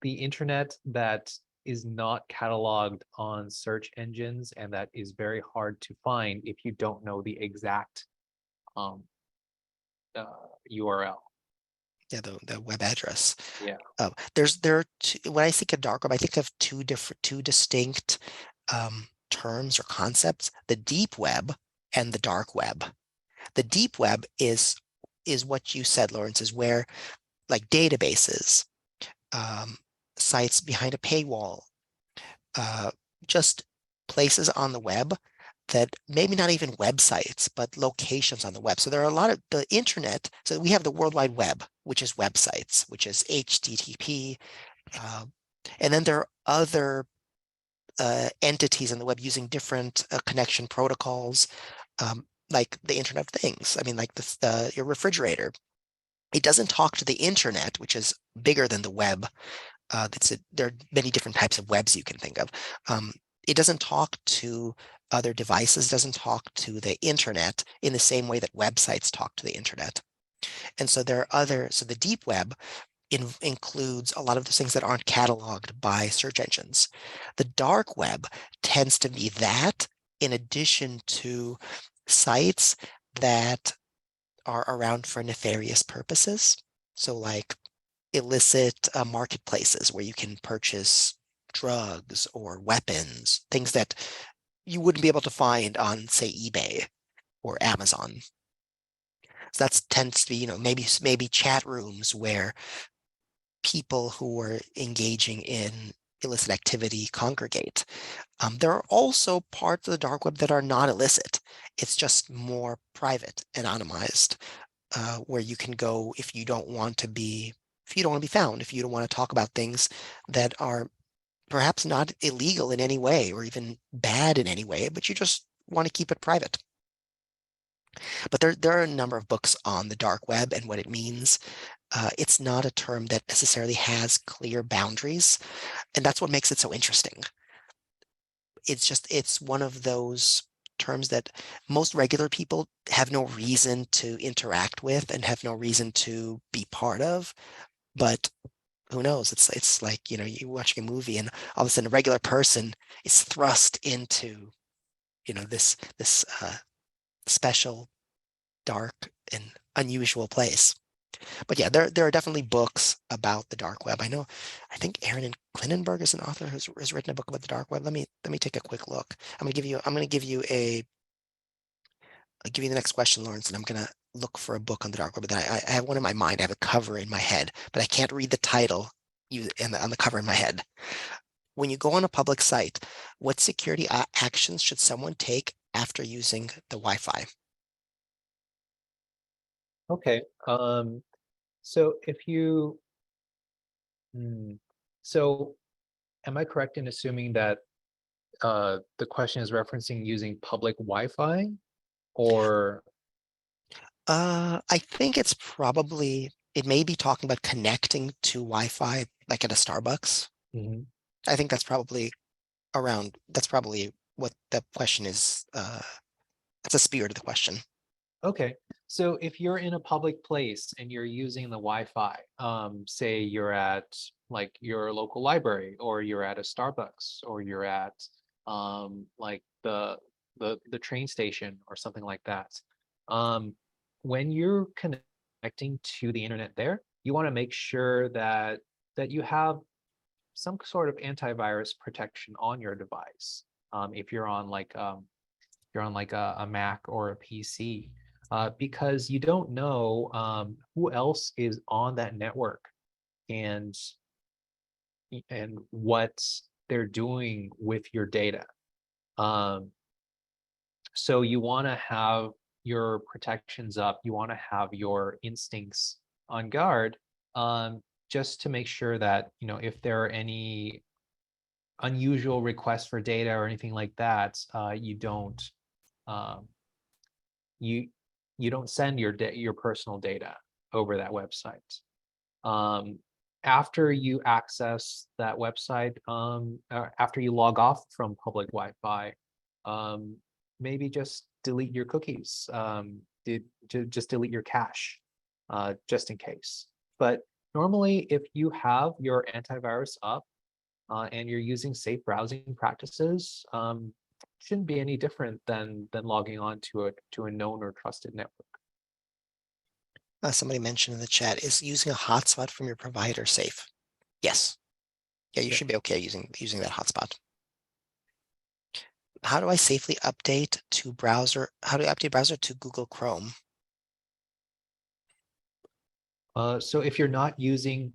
Speaker 2: internet that is not cataloged on search engines and that is very hard to find if you don't know the exact um, URL.
Speaker 1: Yeah, the web address.
Speaker 2: Yeah.
Speaker 1: There are two, when I think of dark web, I think of two distinct terms or concepts: the deep web and the dark web. The deep web is what you said, Lawrence, is where like databases, um, sites behind a paywall, uh, just places on the web that maybe not even websites, but locations on the web. So there are a lot of the internet. So we have the World Wide Web, which is websites, which is HTTP. Uh, and then there are other entities on the web using different connection protocols, like the Internet of Things. I mean, like your refrigerator. It doesn't talk to the internet, which is bigger than the web. There are many different types of webs you can think of. It doesn't talk to other devices, doesn't talk to the internet in the same way that websites talk to the internet. And so so the deep web includes a lot of the things that aren't cataloged by search engines. The dark web tends to be that in addition to sites that are around for nefarious purposes. So like illicit marketplaces where you can purchase drugs or weapons, things that you wouldn't be able to find on, say, eBay or Amazon. So that tends to be, maybe chat rooms where people who are engaging in illicit activity congregate. There are also parts of the dark web that are not illicit. It's just more private, anonymized, where you can go if you don't want to be found, if you don't want to talk about things that are perhaps not illegal in any way or even bad in any way, but you just want to keep it private. But there are a number of books on the dark web and what it means. It's not a term that necessarily has clear boundaries, and that's what makes it so interesting. It's one of those terms that most regular people have no reason to interact with and have no reason to be part of. But who knows? It's like, you're watching a movie and all of a sudden a regular person is thrust into, this special, dark, and unusual place. But yeah, there are definitely books about the dark web. I think Aaron Klinenberg is an author who's written a book about the dark web. Let me take a quick look. I'm gonna give you I'll give you the next question, Lawrence, and I'm gonna look for a book on the dark web. But then I have one in my mind. I have a cover in my head, but I can't read the title on the cover in my head. When you go on a public site, what security actions should someone take after using the Wi-Fi?
Speaker 2: Okay. So if you, hmm, so am I correct in assuming that the question is referencing using public Wi-Fi or?
Speaker 1: I think it may be talking about connecting to Wi-Fi, like at a Starbucks.
Speaker 2: Mhm.
Speaker 1: I think that's probably what the question is. That's the spirit of the question.
Speaker 2: Okay, so if you're in a public place and you're using the Wi-Fi, say you're at like your local library, or you're at a Starbucks, or you're at like the train station or something like that. Um, when you're connecting to the internet there, you want to make sure that you have some sort of antivirus protection on your device. If you're on like a Mac or a PC, because you don't know who else is on that network. And and what they're doing with your data. Um, so you want to have your protections up. You want to have your instincts on guard, just to make sure that, if there are any unusual requests for data or anything like that, you don't um, you you don't send your personal data over that website. Um, After you access that website, after you log off from public Wi-Fi, um, maybe just delete your cookies. Just delete your cache, just in case. But normally, if you have your antivirus up, and you're using safe browsing practices, shouldn't be any different than logging on to a known or trusted network.
Speaker 1: Somebody mentioned in the chat, is using a hotspot from your provider safe? Yes. Yeah, you
Speaker 2: Yeah.
Speaker 1: should be okay using that hotspot. How do I safely update to browser? How do I update browser to Google Chrome?
Speaker 2: So if you're not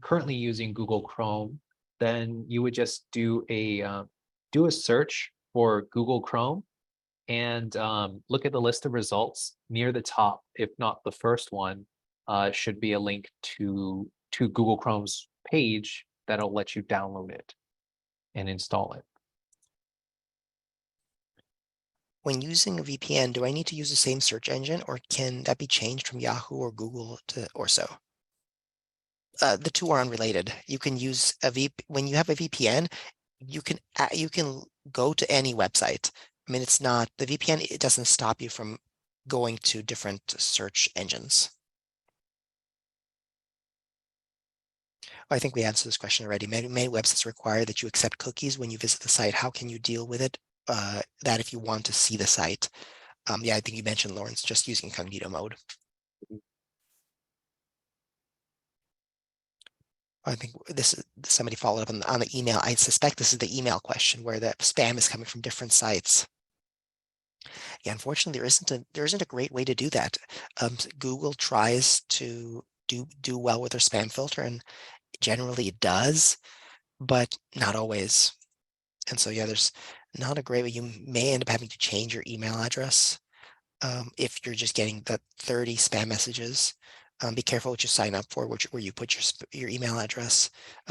Speaker 2: currently using Google Chrome, then you would just do a search for Google Chrome, and look at the list of results. Near the top, if not the first one, should be a link to Google Chrome's page that'll let you download it and install it.
Speaker 1: When using a VPN, do I need to use the same search engine, or can that be changed from Yahoo or Google to or so? The two are unrelated. You can use when you have a VPN, you can go to any website. I mean, it's not the VPN, it doesn't stop you from going to different search engines. I think we answered this question already. Many websites require that you accept cookies when you visit the site. How can you deal with it? That if you want to see the site. Yeah, I think you mentioned, Lawrence, just using incognito mode. I think somebody followed up on the email. I suspect this is the email question where the spam is coming from different sites. Yeah, unfortunately, there isn't a great way to do that. Google tries to do well with their spam filter, and generally it does, but not always. And so, yeah, there's not a great way. You may end up having to change your email address if you're just getting the 30 spam messages. Be careful what you sign up for, where you put your email address.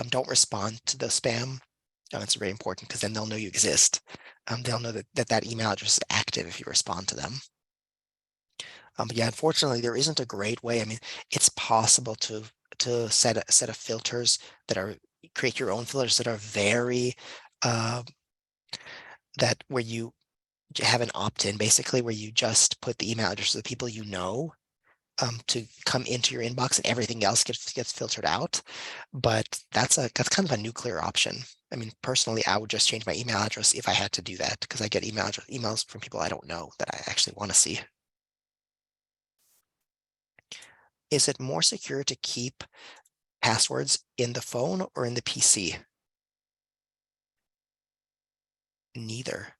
Speaker 1: Don't respond to the spam. It's very important, because then they'll know you exist. They'll know that email address is active if you respond to them. But yeah, unfortunately, there isn't a great way. I mean, it's possible to set a set of filters create your own filters that are very where you have an opt-in, basically, where you just put the email address of the people you know to come into your inbox, and everything else gets filtered out. But that's kind of a nuclear option. I mean, personally, I would just change my email address if I had to do that, because I get emails from people I don't know that I actually want to see. Is it more secure to keep passwords in the phone or in the PC? Neither.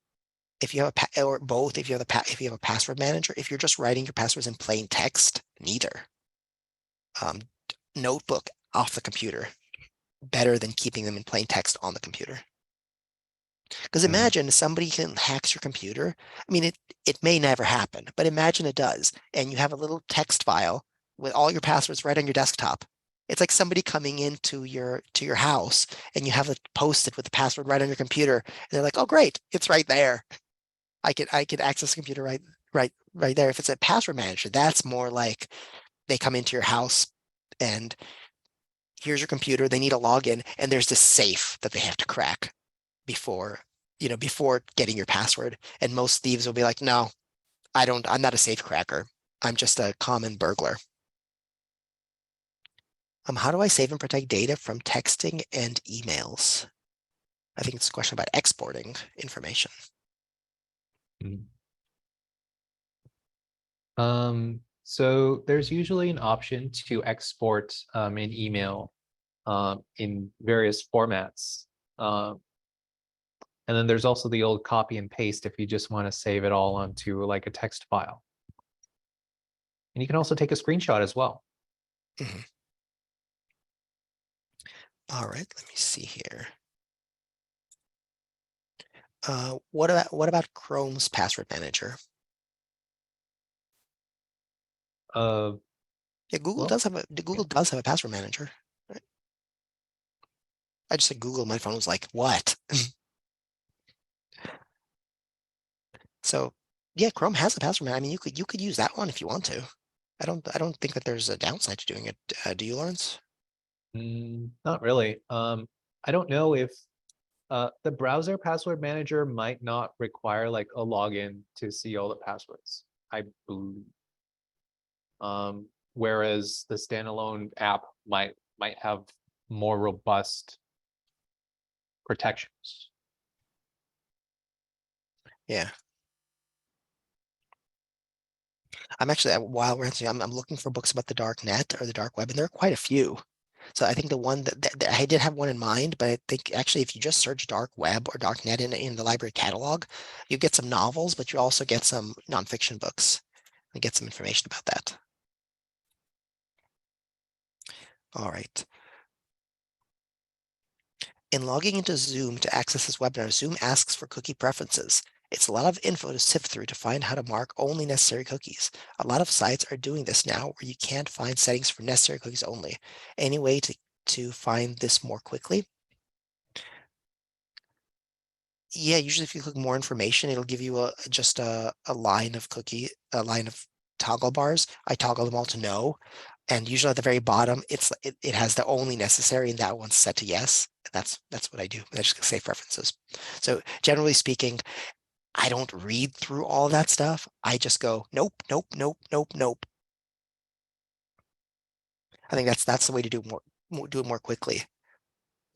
Speaker 1: If you have or both, if you have a password manager, if you're just writing your passwords in plain text, neither. Notebook off the computer, better than keeping them in plain text on the computer. Because imagine somebody hacks your computer. I mean, it may never happen, but imagine it does, and you have a little text file with all your passwords right on your desktop. It's like somebody coming into your house, and you have it posted with the password right on your computer, and they're like, "Oh, great, it's right there. I could access the computer right there." If it's a password manager, that's more like they come into your house, and here's your computer. They need a login, and there's this safe that they have to crack before getting your password. And most thieves will be like, "No, I'm not a safe cracker. I'm just a common burglar." How do I save and protect data from texting and emails? I think it's a question about exporting information.
Speaker 2: So there's usually an option to export an email in various formats. And then there's also the old copy and paste if you just want to save it all onto like a text file. And you can also take a screenshot as well.
Speaker 1: Mhm. All right, let me see here. What about Chrome's password manager?
Speaker 2: Uh,
Speaker 1: Yeah,
Speaker 2: well,
Speaker 1: Google
Speaker 2: yeah.
Speaker 1: does have a password manager. Right? I just said Google, my phone was like, what? So yeah, Chrome has a password manager. I mean, you could use that one if you want to. I don't think that there's a downside to doing it. Do you, Lawrence?
Speaker 2: Not really. I don't know if the browser password manager might not require like a login to see all the passwords, I believe. Whereas the standalone app might have more robust protections.
Speaker 1: Yeah. I'm actually while we're answering, I'm looking for books about the dark net or the dark web, and there are quite a few. So I think the one that I did have one in mind, but I think actually if you just search dark web or dark net in the library catalog, you get some novels, but you also get some nonfiction books and get some information about that. All right. In logging into Zoom to access this webinar, Zoom asks for cookie preferences. It's a lot of info to sift through to find how to mark only necessary cookies. A lot of sites are doing this now where you can't find settings for necessary cookies only. Any way to find this more quickly? Yeah, usually if you click more information, it'll give you just a line of a line of toggle bars. I toggle them all to no. And usually at the very bottom, it has the only necessary, and that one's set to yes. That's what I do. I just save preferences. So generally speaking, I don't read through all that stuff. I just go nope, nope, nope, nope, nope. I think that's the way to do it more quickly.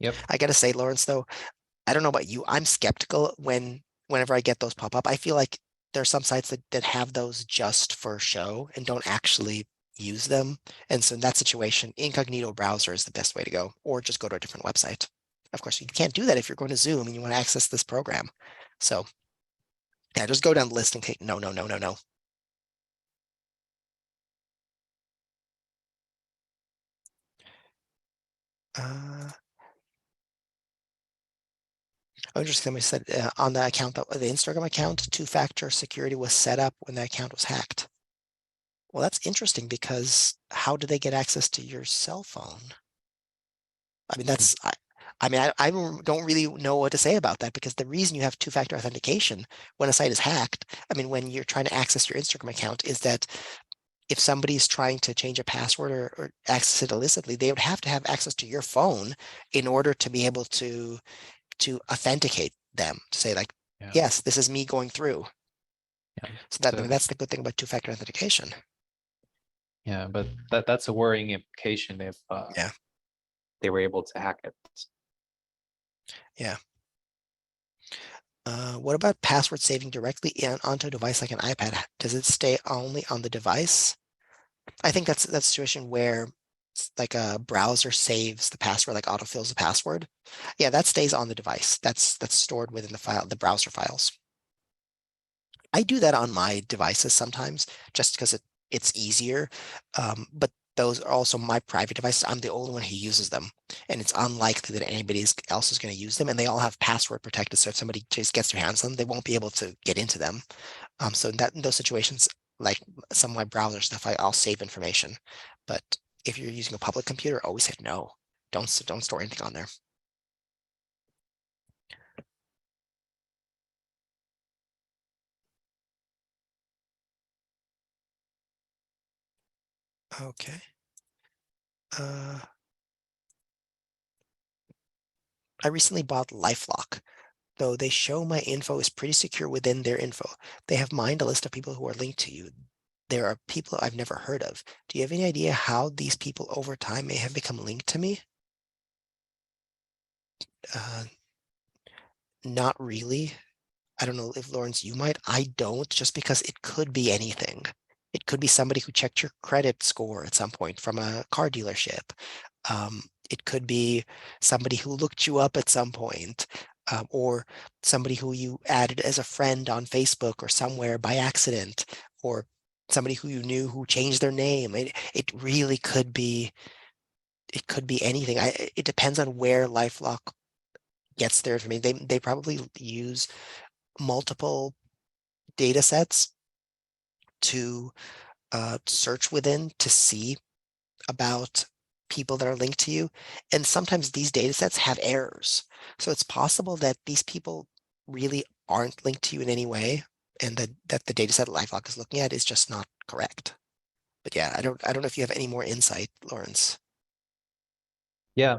Speaker 2: Yep.
Speaker 1: I gotta say, Lawrence, though, I don't know about you. I'm skeptical whenever I get those pop up. I feel like there's some sites that have those just for show and don't actually use them. And so in that situation, incognito browser is the best way to go, or just go to a different website. Of course, you can't do that if you're going to Zoom and you want to access this program. So yeah, just go down the list and click no, no, no, no, no. Uh, oh, interesting. Somebody said on the account, the Instagram account, two-factor security was set up when the account was hacked. Well, that's interesting because how do they get access to your cell phone? I mean, I don't really know what to say about that because the reason you have two-factor authentication when a site is hacked, I mean, when you're trying to access your Instagram account, is that if somebody's trying to change a password or access it illicitly, they would have to have access to your phone in order to be able to authenticate them to say like,
Speaker 2: Yeah.
Speaker 1: yes, this is me going through.
Speaker 2: Yeah.
Speaker 1: So that I mean, that's the good thing about two-factor authentication.
Speaker 2: Yeah, but that's a worrying implication if
Speaker 1: Yeah,
Speaker 2: they were able to hack it.
Speaker 1: yeah. What about password saving directly onto a device like an iPad? Does it stay only on the device? I think that's a situation where like a browser saves the password, like autofills the password. Yeah, that stays on the device. That's stored within the browser files. I do that on my devices sometimes just because it's easier. But those are also my private devices. I'm the only one who uses them. And it's unlikely that anybody else is going to use them. And they all have password protected. So if somebody just gets their hands on them, they won't be able to get into them. So in those situations, like some of my browser stuff, I'll save information. But if you're using a public computer, always hit no. Don't store anything on there. Okay. I recently bought LifeLock. Though they show my info is pretty secure within their info. They have mined a list of people who are linked to you. There are people I've never heard of. Do you have any idea how these people over time may have become linked to me? Uh, Not really. I don't know if Lawrence, you might. I don't, just because it could be anything. It could be somebody who checked your credit score at some point from a car dealership. It could be somebody who looked you up at some point, or somebody who you added as a friend on Facebook or somewhere by accident, or somebody who you knew who changed their name. It really could be it could be anything. It depends on where LifeLock gets their information. They probably use multiple data sets to search within to see about people that are linked to you. And sometimes these data sets have errors. So it's possible that these people really aren't linked to you in any way, and that the data set LifeLock is looking at is just not correct. But yeah, I don't know if you have any more insight, Lawrence.
Speaker 2: Yeah,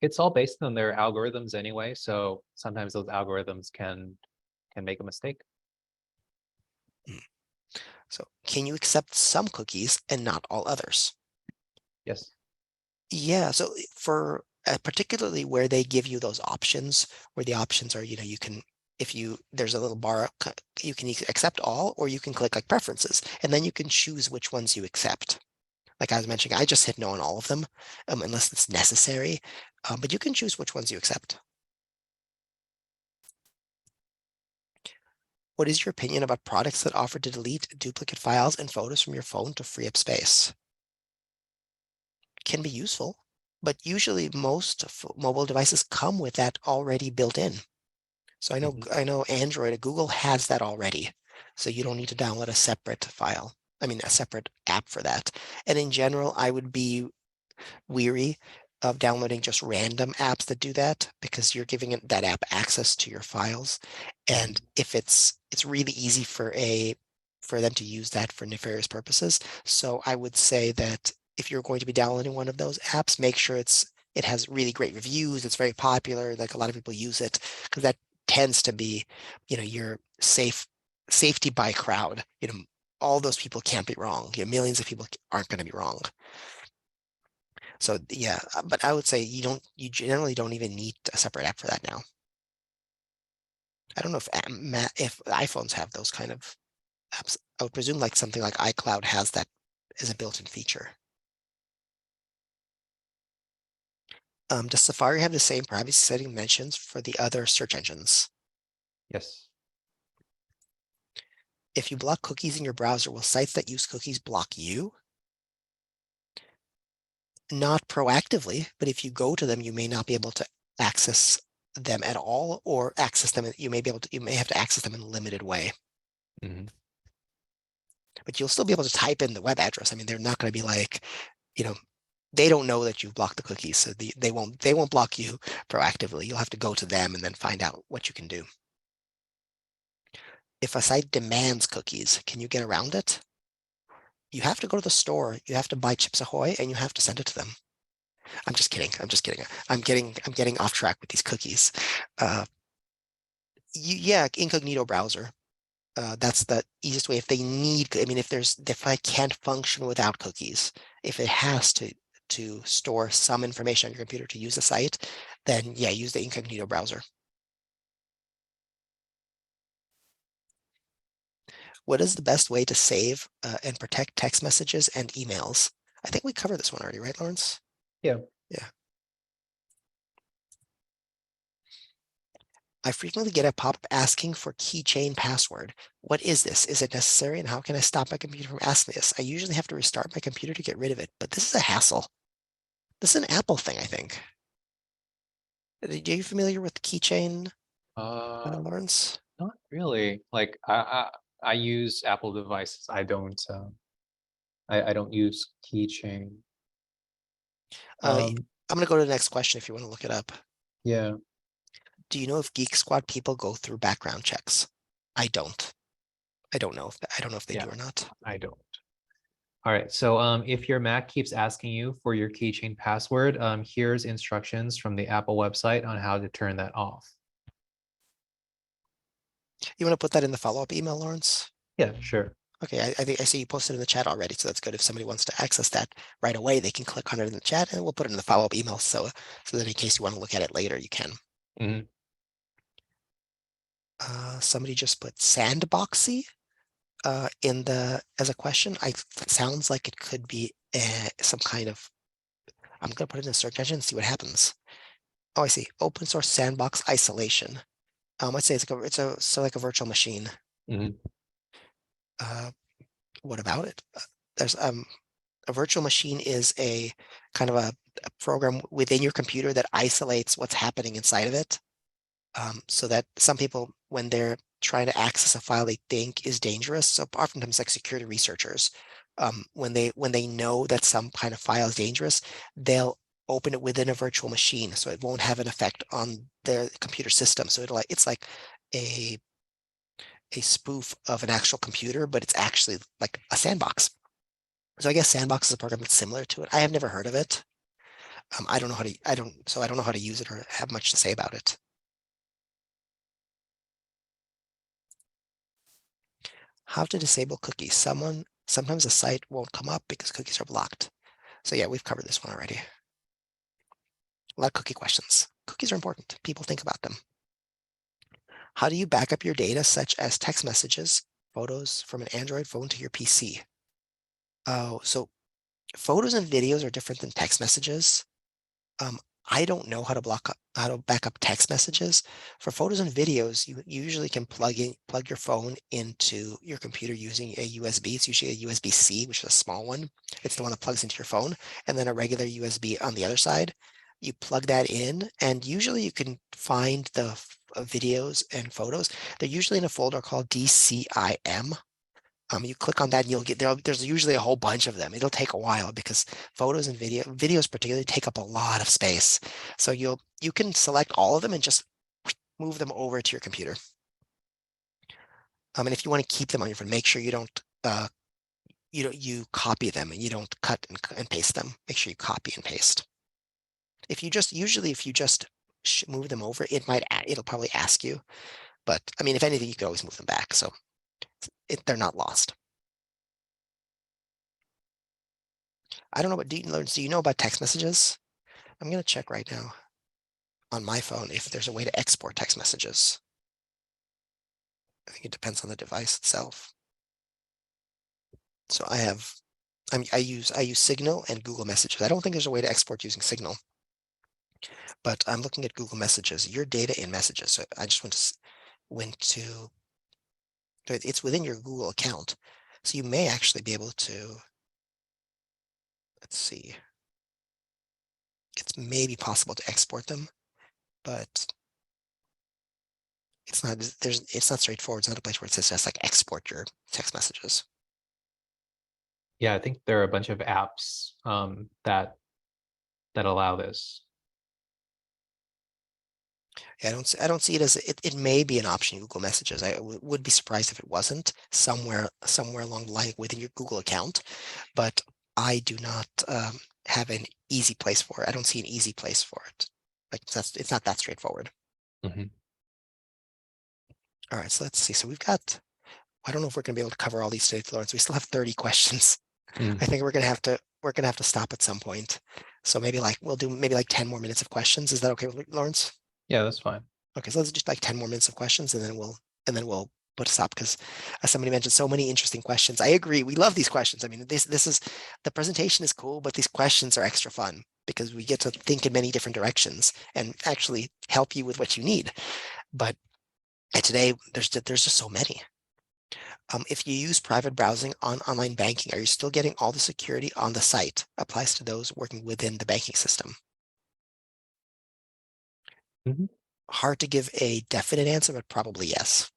Speaker 2: it's all based on their algorithms anyway. So sometimes those algorithms can make a mistake.
Speaker 1: Hmm. So can you accept some cookies and not all others?
Speaker 2: Yes.
Speaker 1: Yeah, so for particularly where they give you those options, where the options are, you can, if you, there's a little bar, you can accept all, or you can click like preferences, and then you can choose which ones you accept. Like I was mentioning, I just hit no on all of them, unless it's necessary, but you can choose which ones you accept. What is your opinion about products that offer to delete duplicate files and photos from your phone to free up space? Can be useful, but usually most mobile devices come with that already built in. So
Speaker 2: Mhm.
Speaker 1: I know Android, Google has that already. So you don't need to download a separate file. I mean, a separate app for that. And in general, I would be weary of downloading just random apps that do that, because you're giving that app access to your files. And
Speaker 2: Mhm.
Speaker 1: if it's really easy for them to use that for nefarious purposes. So I would say that if you're going to be downloading one of those apps, make sure it has really great reviews. It's very popular. Like a lot of people use it, because that tends to be, your safety by crowd. All those people can't be wrong. Millions of people aren't going to be wrong. So yeah, but I would say you generally don't even need a separate app for that now. I don't know if iPhones have those kind of apps. I would presume like something like iCloud has that as a built-in feature. Does Safari have the same privacy setting mentions for the other search engines?
Speaker 2: Yes.
Speaker 1: If you block cookies in your browser, will sites that use cookies block you? Not proactively, but if you go to them, you may not be able to access them at all, or access them. You may have to access them in a limited way.
Speaker 2: Mhm.
Speaker 1: But you'll still be able to type in the web address. I mean, they're not going to be like, you know, they don't know that you've blocked the cookies, so they won't block you proactively. You'll have to go to them and then find out what you can do. If a site demands cookies, can you get around it? You have to go to the store, you have to buy Chips Ahoy, and you have to send it to them. I'm just kidding. I'm just kidding. I'm getting off track with these cookies. Uh, yeah, incognito browser. That's the easiest way. If they need, I mean, if I can't function without cookies, if it has to store some information on your computer to use a site, then yeah, use the incognito browser. What is the best way to save and protect text messages and emails? I think we covered this one already, right, Lawrence?
Speaker 2: Yeah.
Speaker 1: Yeah. I frequently get a pop-up asking for keychain password. What is this? Is it necessary? And how can I stop my computer from asking this? I usually have to restart my computer to get rid of it, but this is a hassle. This is an Apple thing, I think. Are you familiar with keychain,
Speaker 2: Uh,
Speaker 1: Lawrence?
Speaker 2: Not really. Like I use Apple devices. I don't use keychain.
Speaker 1: Uh,
Speaker 2: Um,
Speaker 1: I'm going to go to the next question if you want to look it up.
Speaker 2: yeah.
Speaker 1: Do you know if Geek Squad people go through background checks? I don't. I don't know if they
Speaker 2: Yeah.
Speaker 1: do or not.
Speaker 2: I don't. All right. So if your Mac keeps asking you for your keychain password, here's instructions from the Apple website on how to turn that off.
Speaker 1: You want to put that in the follow-up email, Lawrence?
Speaker 2: Yeah, sure.
Speaker 1: Okay, I think I see you posted in the chat already, so that's good. If somebody wants to access that right away, they can click on it in the chat, and we'll put it in the follow-up email, so that in case you want to look at it later, you can.
Speaker 2: Mhm.
Speaker 1: Somebody just put sandboxy in the as a question. It sounds like it could be some kind of. I'm gonna put it in a search engine and see what happens. Oh, I see. Open source sandbox isolation. I'd say like a virtual machine.
Speaker 2: Mhm.
Speaker 1: Uh, what about it? There's A virtual machine is a kind of a program within your computer that isolates what's happening inside of it. So that some people, when they're trying to access a file they think is dangerous, so oftentimes like security researchers, when they know that some kind of file is dangerous, they'll open it within a virtual machine, so it won't have an effect on their computer system. So it's like a spoof of an actual computer, but it's actually like a sandbox. So I guess Sandbox is a program that's similar to it. I have never heard of it. I don't know how to, so I don't know how to use it or have much to say about it. How to disable cookies. Sometimes a site won't come up because cookies are blocked. So yeah, we've covered this one already. A lot of cookie questions. Cookies are important. People think about them. How do you back up your data, such as text messages, photos from an Android phone to your PC? Oh, so photos and videos are different than text messages. I don't know how to back up text messages. For photos and videos, you usually can plug your phone into your computer using a USB. It's usually a USB-C, which is a small one. It's the one that plugs into your phone, and then a regular USB on the other side. You plug that in, and usually you can find the videos and photos. They're usually in a folder called DCIM. You click on that and you'll get there's usually a whole bunch of them. It'll take a while because photos and videos particularly take up a lot of space. So you can select all of them and just move them over to your computer. And if you want to keep them on your phone, make sure you don't you copy them and you don't cut and paste them. Make sure you copy and paste. If you just move them over, it'll probably ask you. But I mean, if anything, you can always move them back. So they're not lost. I don't know what do you know about text messages? I'm going to check right now on my phone if there's a way to export text messages. I think it depends on the device itself. So I use Signal and Google Messages. I don't think there's a way to export using Signal, but I'm looking at Google Messages, your data in Messages. So I just went to it's within your Google account. So you may actually be able to, let's see. It's maybe possible to export them, but it's not straightforward. It's not a place where it says just like export your text messages.
Speaker 2: Yeah, I think there are a bunch of apps that allow this.
Speaker 1: Yeah, I don't see it as it may be an option in Google Messages. I would be surprised if it wasn't somewhere along the line within your Google account, but I do not have an easy place for it. I don't see an easy place for it. Like it's not that straightforward.
Speaker 2: Mhm.
Speaker 1: All right, so let's see. So I don't know if we're going to be able to cover all these today, Lawrence. We still have 30 questions.
Speaker 2: Mm.
Speaker 1: I think we're going to have to stop at some point. So we'll do maybe like 10 more minutes of questions. Is that okay with Lawrence?
Speaker 2: Yeah, that's fine.
Speaker 1: Okay, so let's just like 10 more minutes of questions and then we'll put a stop because as somebody mentioned, so many interesting questions. I agree. We love these questions. I mean, this is the presentation is cool, but these questions are extra fun because we get to think in many different directions and actually help you with what you need. But today there's just so many. If you use private browsing on online banking, are you still getting all the security on the site? Applies to those working within the banking system.
Speaker 2: Mhm.
Speaker 1: Hard to give a definite answer, but probably yes.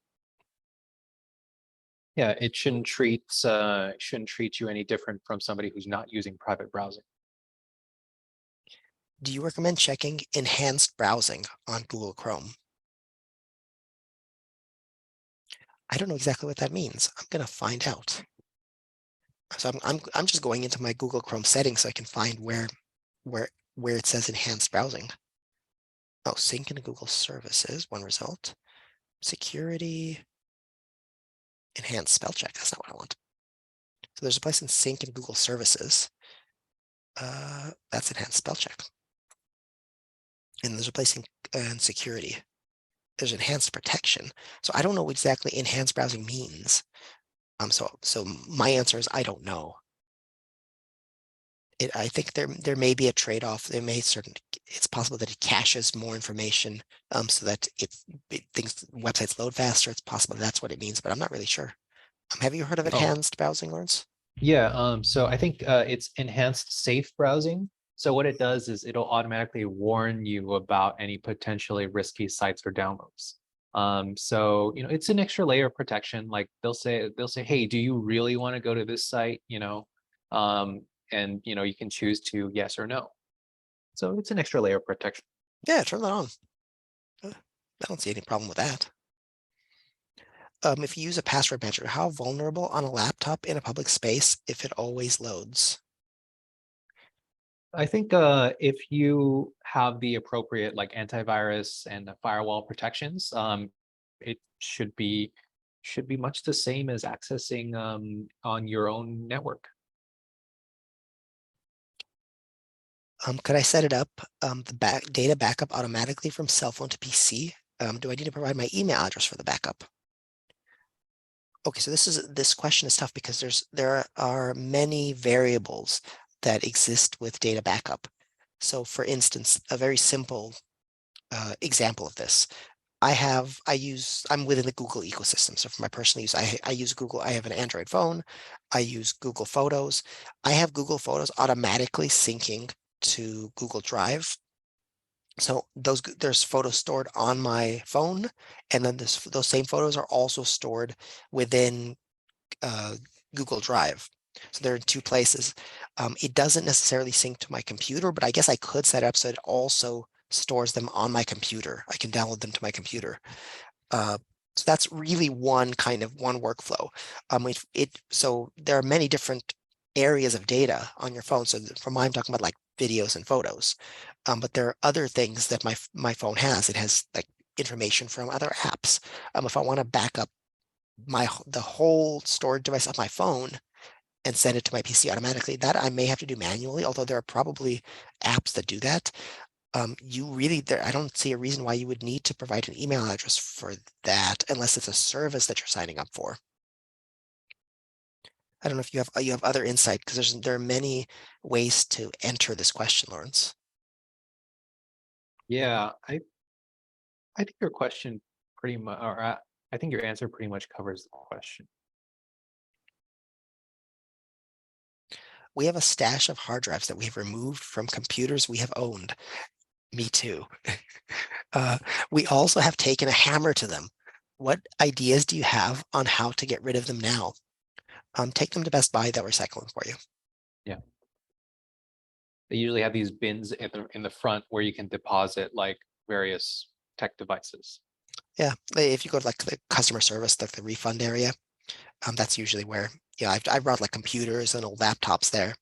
Speaker 2: Yeah, it shouldn't treat you any different from somebody who's not using private browsing.
Speaker 1: Do you recommend checking enhanced browsing on Google Chrome? I don't know exactly what that means. I'm going to find out. So I'm just going into my Google Chrome settings so I can find where it says enhanced browsing. Oh, sync in Google services, one result. Security, enhanced spell check. That's not what I want. So there's a place in sync in Google services. That's enhanced spell check. And there's a place in security. There's enhanced protection. So I don't know what exactly enhanced browsing means. So my answer is I don't know. I think there may be a trade-off. It's possible that it caches more information so that websites load faster. It's possible that's what it means, but I'm not really sure. Have you heard of
Speaker 2: Oh,
Speaker 1: enhanced browsing, Lawrence?
Speaker 2: Yeah, so I think it's enhanced safe browsing. So what it does is it'll automatically warn you about any potentially risky sites or downloads. So it's an extra layer of protection. Like they'll say, hey, do you really want to go to this site? And you can choose to yes or no. So it's an extra layer of protection.
Speaker 1: Yeah, turn that on. I don't see any problem with that. If you use a password manager, how vulnerable on a laptop in a public space if it always loads?
Speaker 2: I think if you have the appropriate like antivirus and the firewall protections, it should be much the same as accessing on your own network.
Speaker 1: Could I set it up, the data backup automatically from cell phone to PC? Do I need to provide my email address for the backup? Okay, so this question is tough because there are many variables that exist with data backup. So for instance, a very simple example of this, I'm within the Google ecosystem. So for my personal use, I use Google. I have an Android phone. I use Google Photos. I have Google Photos automatically syncing to Google Drive. So there's photos stored on my phone, and then those same photos are also stored within uh, Google Drive. So they're in two places. It doesn't necessarily sync to my computer, but I guess I could set it up so it also stores them on my computer. I can download them to my computer. Uh, so that's really one workflow. So there are many different areas of data on your phone. So for mine, I'm talking about like videos and photos. But there are other things that my phone has. It has like information from other apps. If I want to back up the whole storage device of my phone and send it to my PC automatically, that I may have to do manually, although there are probably apps that do that. I don't see a reason why you would need to provide an email address for that unless it's a service that you're signing up for. I don't know if you have other insight because there are many ways to enter this question, Lawrence.
Speaker 2: Yeah, I think your question pretty much, or I think your answer pretty much covers the question.
Speaker 1: We have a stash of hard drives that we have removed from computers we have owned. Me too. Uh, we also have taken a hammer to them. What ideas do you have on how to get rid of them now? Take them to Best Buy, they'll recycle them for you.
Speaker 2: Yeah, they usually have these bins in the front where you can deposit like various tech devices.
Speaker 1: Yeah, if you go to like the customer service, like the refund area, that's usually where, yeah, I brought like computers and old laptops there.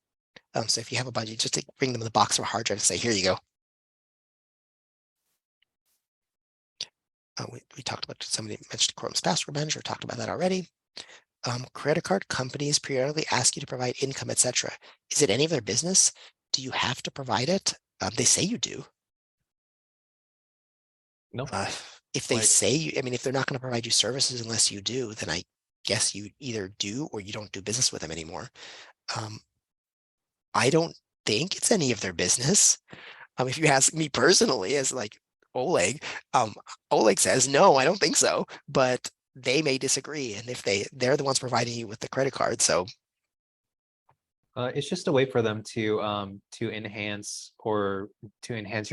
Speaker 1: So if you have a budget, just bring them in the box of a hard drive and say, here you go. We talked about, somebody mentioned Chrome's password manager, talked about that already. Credit card companies periodically ask you to provide income, etc. Is it any of their business? Do you have to provide it? They say you do.
Speaker 2: No,
Speaker 1: Uh, if they
Speaker 2: like
Speaker 1: say you, I mean, if they're not going to provide you services unless you do, then I guess you either do or you don't do business with them anymore. Um, I don't think it's any of their business. If you ask me personally, as like Oleg, um, Oleg says, no, I don't think so, but they may disagree. And if they're the ones providing you with the credit card. So
Speaker 2: it's just a way for them to enhance your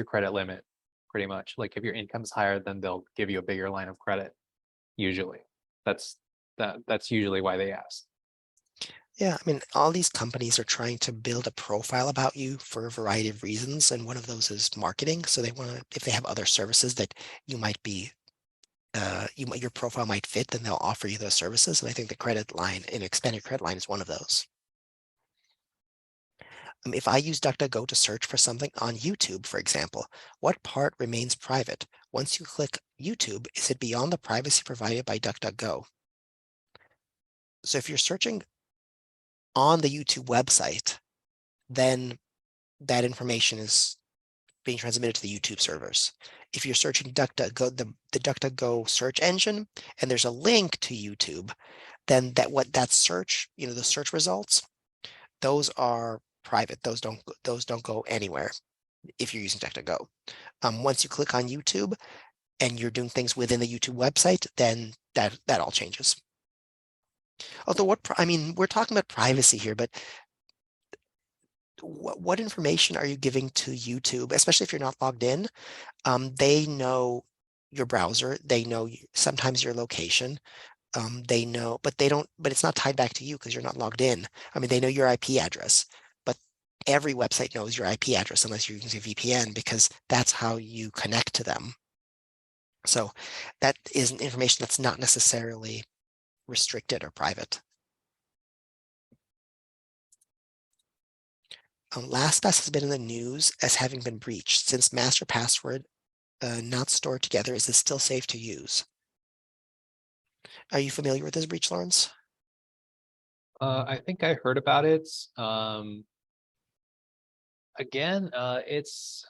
Speaker 2: credit limit, pretty much. Like if your income's higher, then they'll give you a bigger line of credit. Usually, that's that's usually why they ask.
Speaker 1: yeah, I mean, all these companies are trying to build a profile about you for a variety of reasons. And one of those is marketing. So they want to, if they have other services that you might be, your profile might fit, then they'll offer you those services. And I think the credit line, an expanded credit line is one of those. If I use DuckDuckGo to search for something on YouTube, for example, what part remains private? Once you click YouTube, is it beyond the privacy provided by DuckDuckGo? So if you're searching on the YouTube website, then that information is being transmitted to the YouTube servers. If you're searching DuckDuckGo, the DuckDuckGo search engine, and there's a link to YouTube, then that search, the search results, those are private. Those don't go anywhere if you're using DuckDuckGo. Once you click on YouTube and you're doing things within the YouTube website, then that all changes. Although I mean, we're talking about privacy here, but what information are you giving to YouTube, especially if you're not logged in? They know your browser, they know sometimes your location, they know, but they don't, but it's not tied back to you because you're not logged in. I mean, they know your IP address, but every website knows your IP address unless you're using a VPN because that's how you connect to them. So that is information that's not necessarily restricted or private. LastPass has been in the news as having been breached. Since master password not stored together, is this still safe to use? Are you familiar with this breach, Lawrence?
Speaker 2: I think I heard about it. Again, it's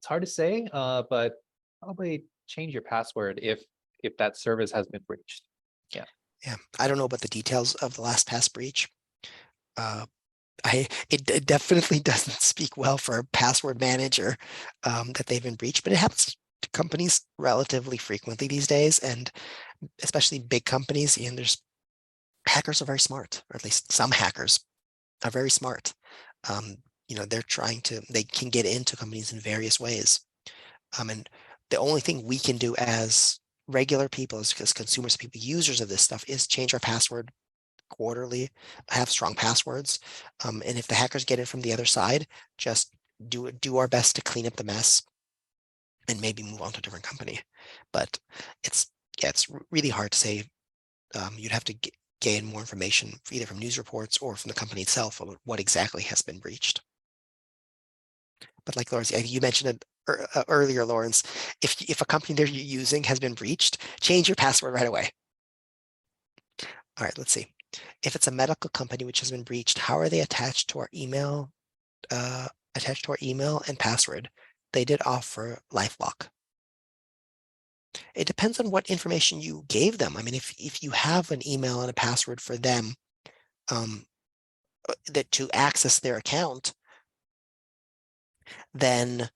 Speaker 2: hard to say, but probably change your password if that service has been breached. Yeah.
Speaker 1: Yeah, I don't know about the details of the LastPass breach. Uh, it definitely doesn't speak well for a password manager that they've been breached, but it happens to companies relatively frequently these days, and especially big companies. And there's hackers are very smart, or at least some hackers are very smart. Um, they're they can get into companies in various ways. And the only thing we can do as regular people, as consumers, people, users of this stuff, is change our password quarterly, have strong passwords. And if the hackers get in from the other side, just do our best to clean up the mess and maybe move on to a different company. But it's yeah, it's really hard to say. You'd have to gain more information either from news reports or from the company itself about what exactly has been breached. But like Lawrence, you mentioned it earlier, Lawrence, if a company that you're using has been breached, change your password right away. All right, let's see. If it's a medical company which has been breached, how are they attached to our email? Attached to our email and password? They did offer LifeLock. It depends on what information you gave them. I mean, if you have an email and a password for them um, that to access their account, then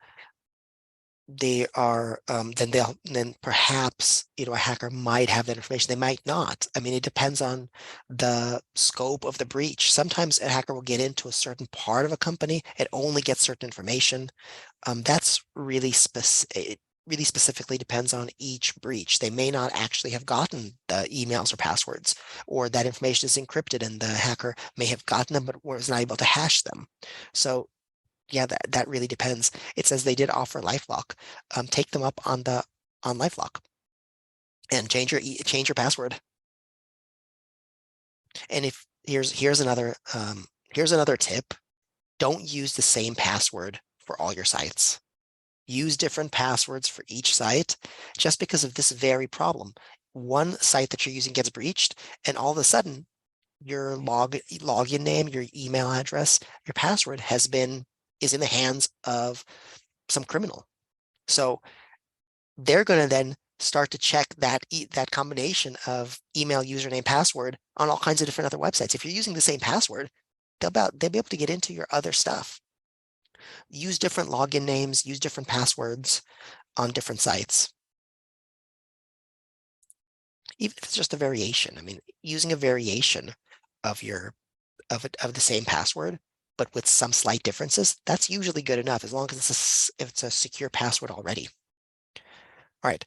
Speaker 1: then perhaps a hacker might have that information. They might not. I mean, it depends on the scope of the breach. Sometimes a hacker will get into a certain part of a company. It only gets certain information. That's really specific. It really specifically depends on each breach. They may not actually have gotten the emails or passwords, or that information is encrypted and the hacker may have gotten them but was not able to hash them. So yeah, that really depends. It says they did offer LifeLock. Take them up on LifeLock and change your password. And if here's another tip. Don't use the same password for all your sites. Use different passwords for each site just because of this very problem. One site that you're using gets breached, and all of a sudden your login name, your email address, your password is in the hands of some criminal. So they're going to then start to check that combination of email, username, password on all kinds of different other websites. If you're using the same password, they'll be able to get into your other stuff. Use different login names, use different passwords on different sites. Even if it's just a variation. I mean, using a variation of of the same password, but with some slight differences, that's usually good enough as long as it's a secure password already. All right,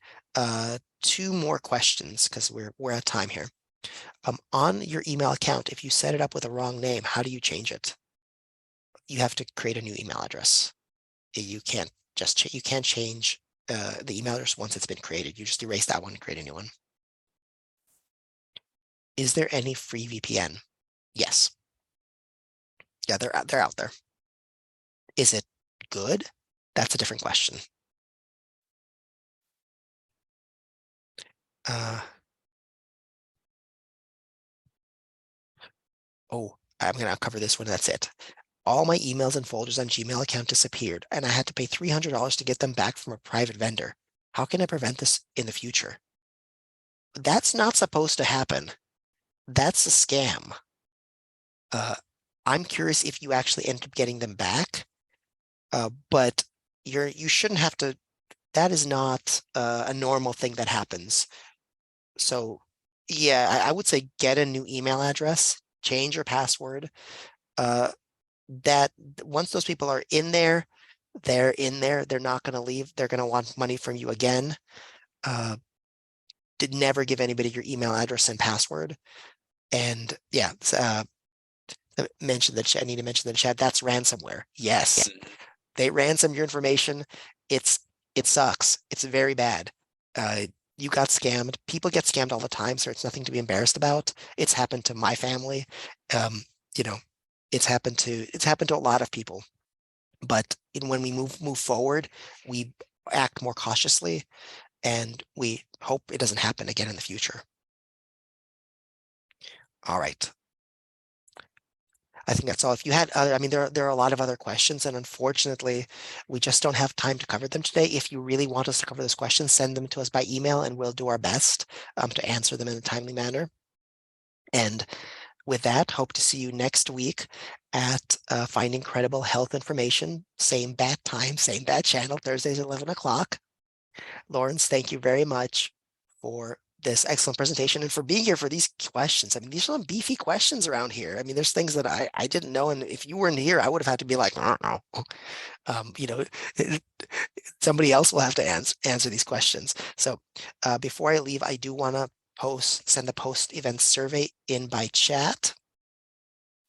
Speaker 1: two more questions because we're at time here. On your email account, if you set it up with a wrong name, how do you change it? You have to create a new email address. You can't you can't change the email address once it's been created. You just erase that one and create a new one. Is there any free VPN? Yes. Yeah, they're out there. Is it good? That's a different question. Oh, I'm going to cover this one. That's it. All my emails and folders on Gmail account disappeared, and I had to pay $300 to get them back from a private vendor. How can I prevent this in the future? That's not supposed to happen. That's a scam. I'm curious if you actually end up getting them back, but you shouldn't have to. That is not a normal thing that happens. So Yeah, I would say get a new email address, change your password. Uh, that once those people are in there, they're in there. They're not going to leave. They're going to want money from you again. Uh, did never give anybody your email address and password. And yeah, I need to mention the chat. That's ransomware. Yes,
Speaker 3: Mhm.
Speaker 1: they ransom your information. It's it sucks. It's very bad. Uh, you got scammed. People get scammed all the time, so it's nothing to be embarrassed about. It's happened to my family. Um, you know, it's happened to a lot of people. But when we move forward, we act more cautiously, and we hope it doesn't happen again in the future. All right. I think that's all. If you had other, I mean, there are a lot of other questions, and unfortunately, we just don't have time to cover them today. If you really want us to cover those questions, send them to us by email, and we'll do our best to answer them in a timely manner. And with that, hope to see you next week at Finding Credible Health Information. Same bat time, same bat channel, Thursdays at 11 o'clock. Lawrence, thank you very much for this excellent presentation and for being here for these questions. I mean, these are some beefy questions around here. I mean, there's things that I didn't know, and if you weren't here, I would have had to be like, I don't know. You know, somebody else will have to answer these questions. So before I leave, I do want to send the post-event survey in by chat.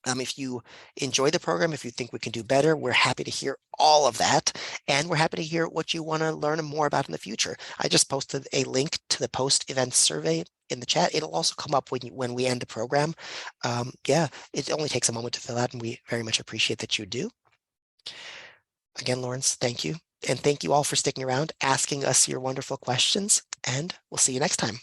Speaker 1: If you enjoy the program, if you think we can do better, we're happy to hear all of that. And we're happy to hear what you want to learn more about in the future. I just posted a link to the post-event survey in the chat. It'll also come up when we end the program. Yeah, it only takes a moment to fill out, and we very much appreciate that you do. Again, Lawrence, thank you. And thank you all for sticking around, asking us your wonderful questions, and we'll see you next time.